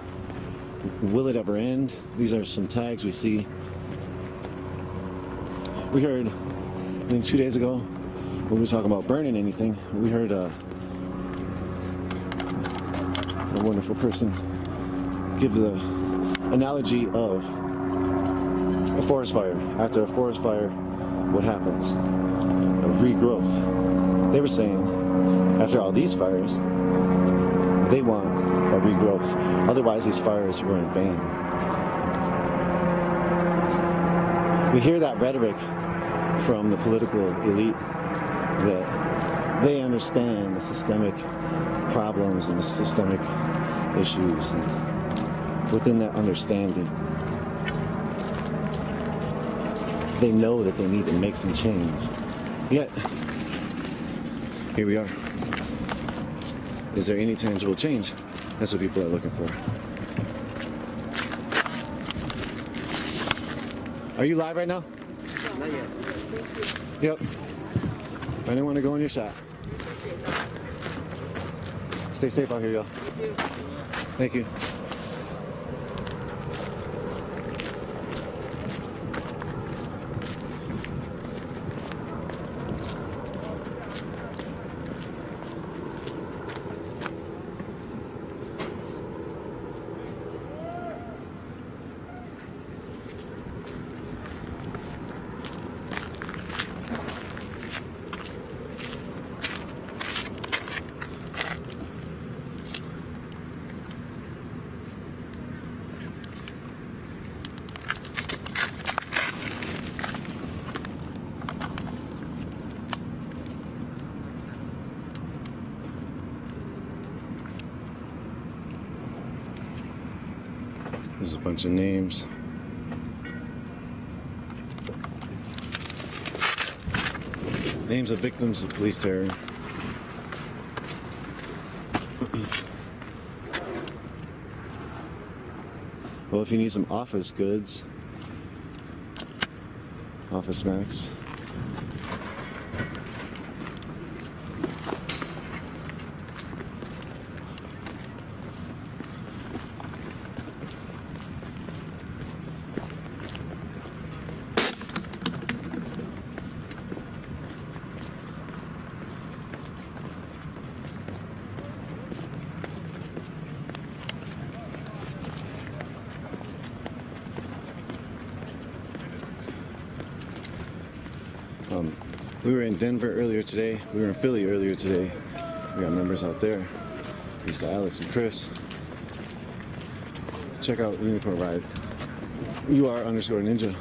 Speaker 1: Will it ever end? These are some tags we see. We heard, I think 2 days ago, when we were talking about burning anything, we heard a wonderful person give the analogy of a forest fire. After a forest fire, what happens? A regrowth. They were saying, after all these fires, they want a regrowth. Otherwise, these fires were in vain. We hear that rhetoric from the political elite that they understand the systemic problems and the systemic issues. And within that understanding, they know that they need to make some change. Yet, here we are. Is there any tangible change? That's what people are looking for. Are you live right now?
Speaker 11: Not yet.
Speaker 1: Yep. I didn't want to go in your shot. Stay safe out here, y'all. Thank you. There's a bunch of names. Names of victims of police terror. Well, if you need some office goods, Office Max. We were in Denver earlier today. We were in Philly earlier today. We got members out there. Thanks to Alex and Chris. Check out Unicorn Ride. UR_ninja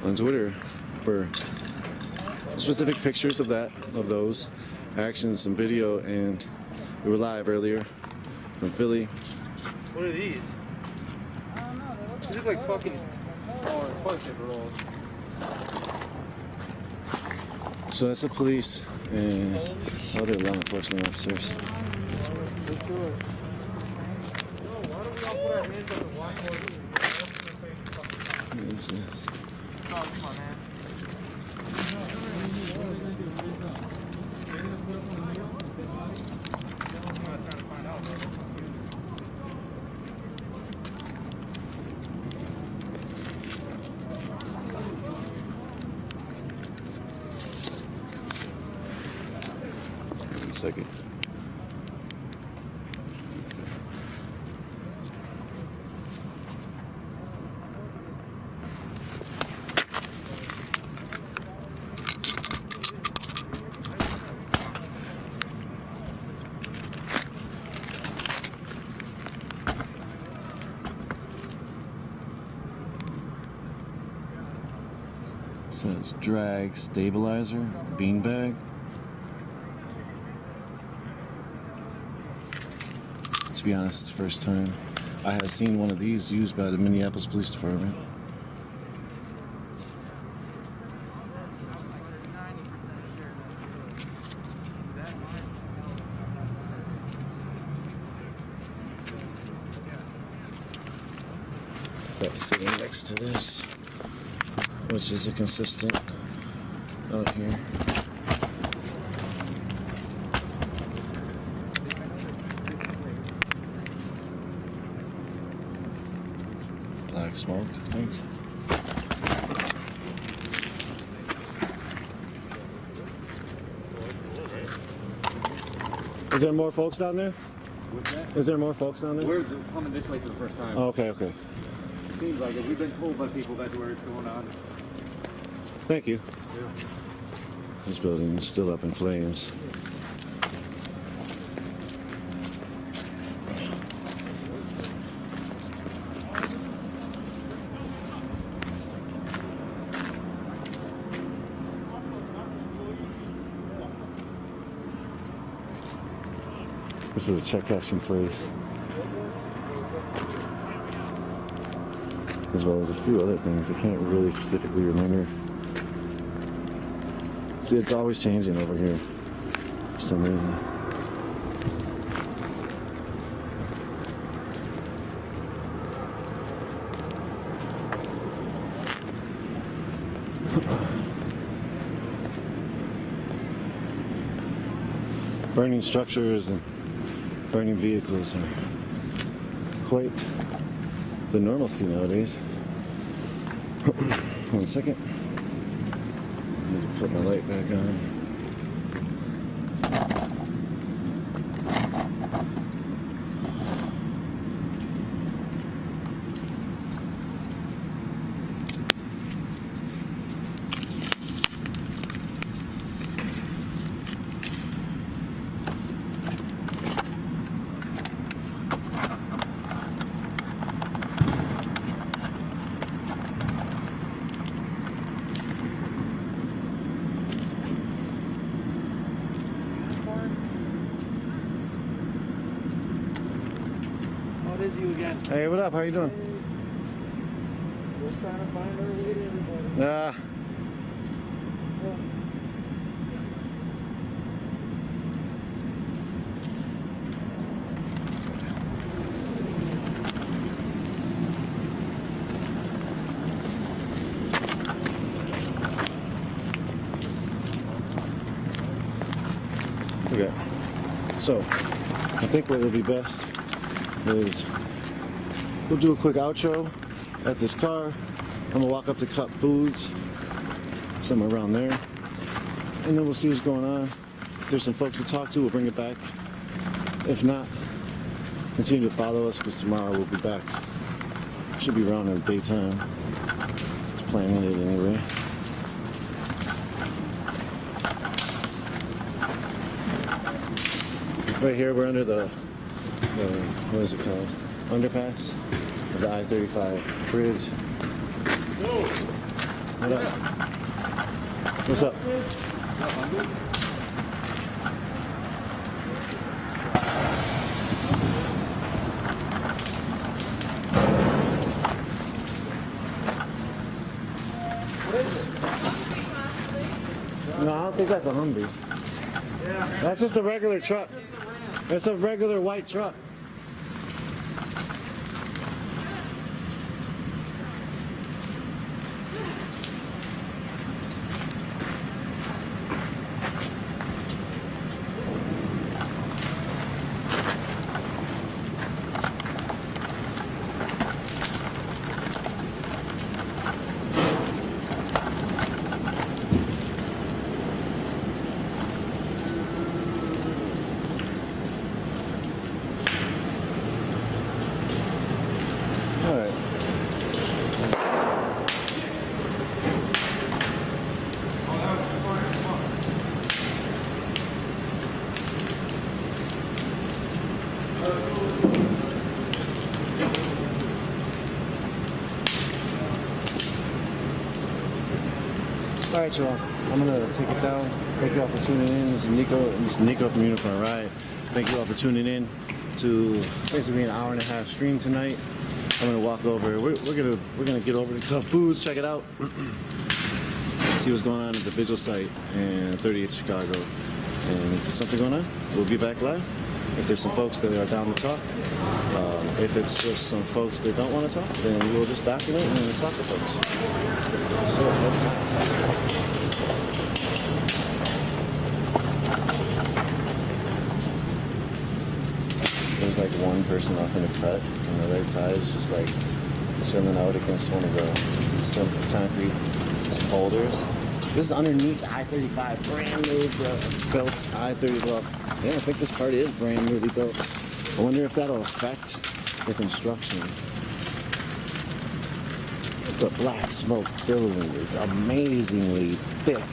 Speaker 1: on Twitter for specific pictures of those actions, some video, and we were live earlier from Philly.
Speaker 9: What are these? I don't know. They look like fucking. Oh, it's toilet paper rolls.
Speaker 1: So that's the police and other law enforcement officers.
Speaker 9: Let's do it. Why don't we all put our hands on the whiteboard?
Speaker 1: What is this?
Speaker 9: Oh, come on, man.
Speaker 1: Second. It says drag stabilizer beanbag. To be honest, it's the first time I have seen one of these used by the Minneapolis Police Department. That's sitting next to this, which is a consistent out here. Black smoke, I think. Is there more folks down there?
Speaker 9: What's that?
Speaker 1: Is there more folks down there?
Speaker 9: We're coming this way for the first time.
Speaker 1: Oh, okay, okay.
Speaker 9: It seems like it. We've been told by people that's where it's going on.
Speaker 1: Thank you.
Speaker 9: Yeah.
Speaker 1: This building is still up in flames. This is a check cashing place, as well as a few other things I can't really specifically remember. See, it's always changing over here for some reason. Burning structures and burning vehicles are quite the normalcy nowadays. 1 second. I need to put my light back on. Hey, what up? How you doing?
Speaker 9: Just trying to find our way to everybody.
Speaker 1: Okay. So, I think what will be best is we'll do a quick outro at this car. I'm gonna walk up to Cup Foods, somewhere around there, and then we'll see what's going on. If there's some folks to talk to, we'll bring it back. If not, continue to follow us because tomorrow we'll be back. Should be around in the daytime. Just planning it anyway. Right here, we're under the what is it called? Underpass of the I-35 bridge. What up? What's up?
Speaker 13: What is it?
Speaker 1: No, I don't think that's a Humvee. That's just a regular truck. It's a regular white truck. All right, y'all. I'm gonna take it down. Thank you all for tuning in. This is Nico from Unicorn Ride. Thank you all for tuning in to basically an hour and a half stream tonight. I'm gonna walk over. We're gonna get over to Cub Foods. Check it out. See what's going on at the Vigil site in 38th Chicago. And if there's something going on, we'll be back live. If there's some folks that are down to talk, if it's just some folks that don't want to talk, then we'll just document and we'll talk to folks. So let's go. There's like one person off in the cut on the right side. It's just like chilling out against one of the concrete boulders. This is underneath I-35, brand new built I-30. Well, yeah, I think this part is brand newly built. I wonder if that'll affect the construction. The black smoke billowing is amazingly thick.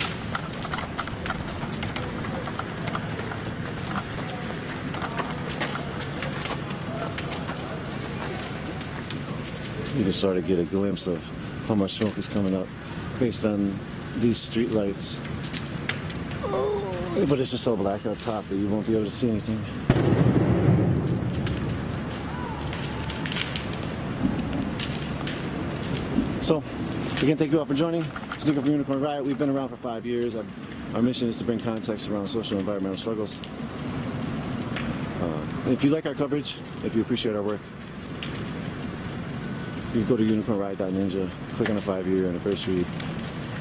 Speaker 1: You can sort of get a glimpse of how much smoke is coming up based on these street lights. But it's just so black up top that you won't be able to see anything. So, again, thank you all for joining. It's Nico from Unicorn Riot. We've been around for 5 years. Our mission is to bring context around social and environmental struggles. If you like our coverage, if you appreciate our work, you can go to unicornriot.ninja, click on the 5-year anniversary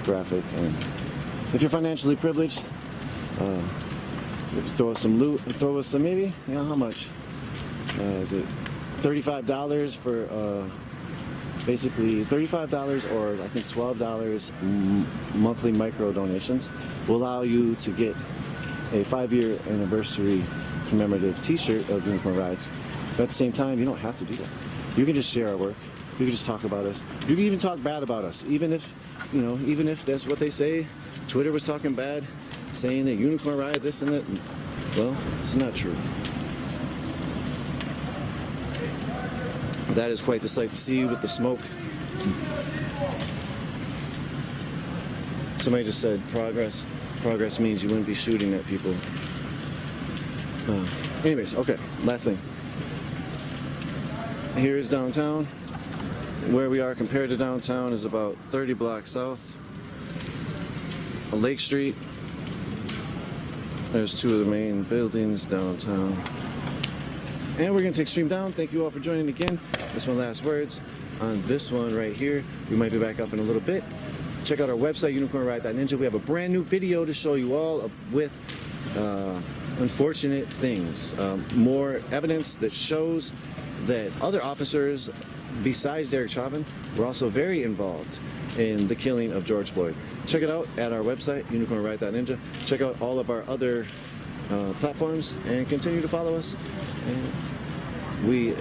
Speaker 1: graphic, and if you're financially privileged, if you throw us some loot, throw us some maybe, you know, how much? Is it $35 for basically $35 or I think $12 monthly micro donations will allow you to get a 5-year anniversary commemorative t-shirt of Unicorn Rides. But at the same time, you don't have to do that. You can just share our work. You can just talk about us. You can even talk bad about us, even if, you know, even if that's what they say. Twitter was talking bad, saying that Unicorn Ride this and that. Well, it's not true. That is quite the sight to see with the smoke. Somebody just said progress. Progress means you wouldn't be shooting at people. Anyways, okay, last thing. Here is downtown. Where we are compared to downtown is about 30 blocks south. Lake Street. There's two of the main buildings downtown. And we're gonna take stream down. Thank you all for joining again. This is my last words on this one right here. We might be back up in a little bit. Check out our website, unicornriot.ninja. We have a brand new video to show you all with unfortunate things. More evidence that shows that other officers besides Derek Chauvin were also very involved in the killing of George Floyd. Check it out at our website, unicornriot.ninja. Check out all of our other platforms and continue to follow us. And we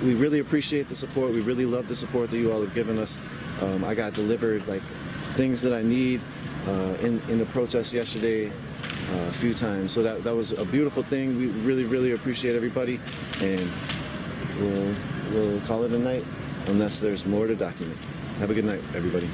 Speaker 1: really appreciate the support. We really love the support that you all have given us. I got delivered like things that I need in the protest yesterday. a few times. So that was a beautiful thing. We really appreciate everybody, and we'll call it a night unless there's more to document. Have a good night, everybody.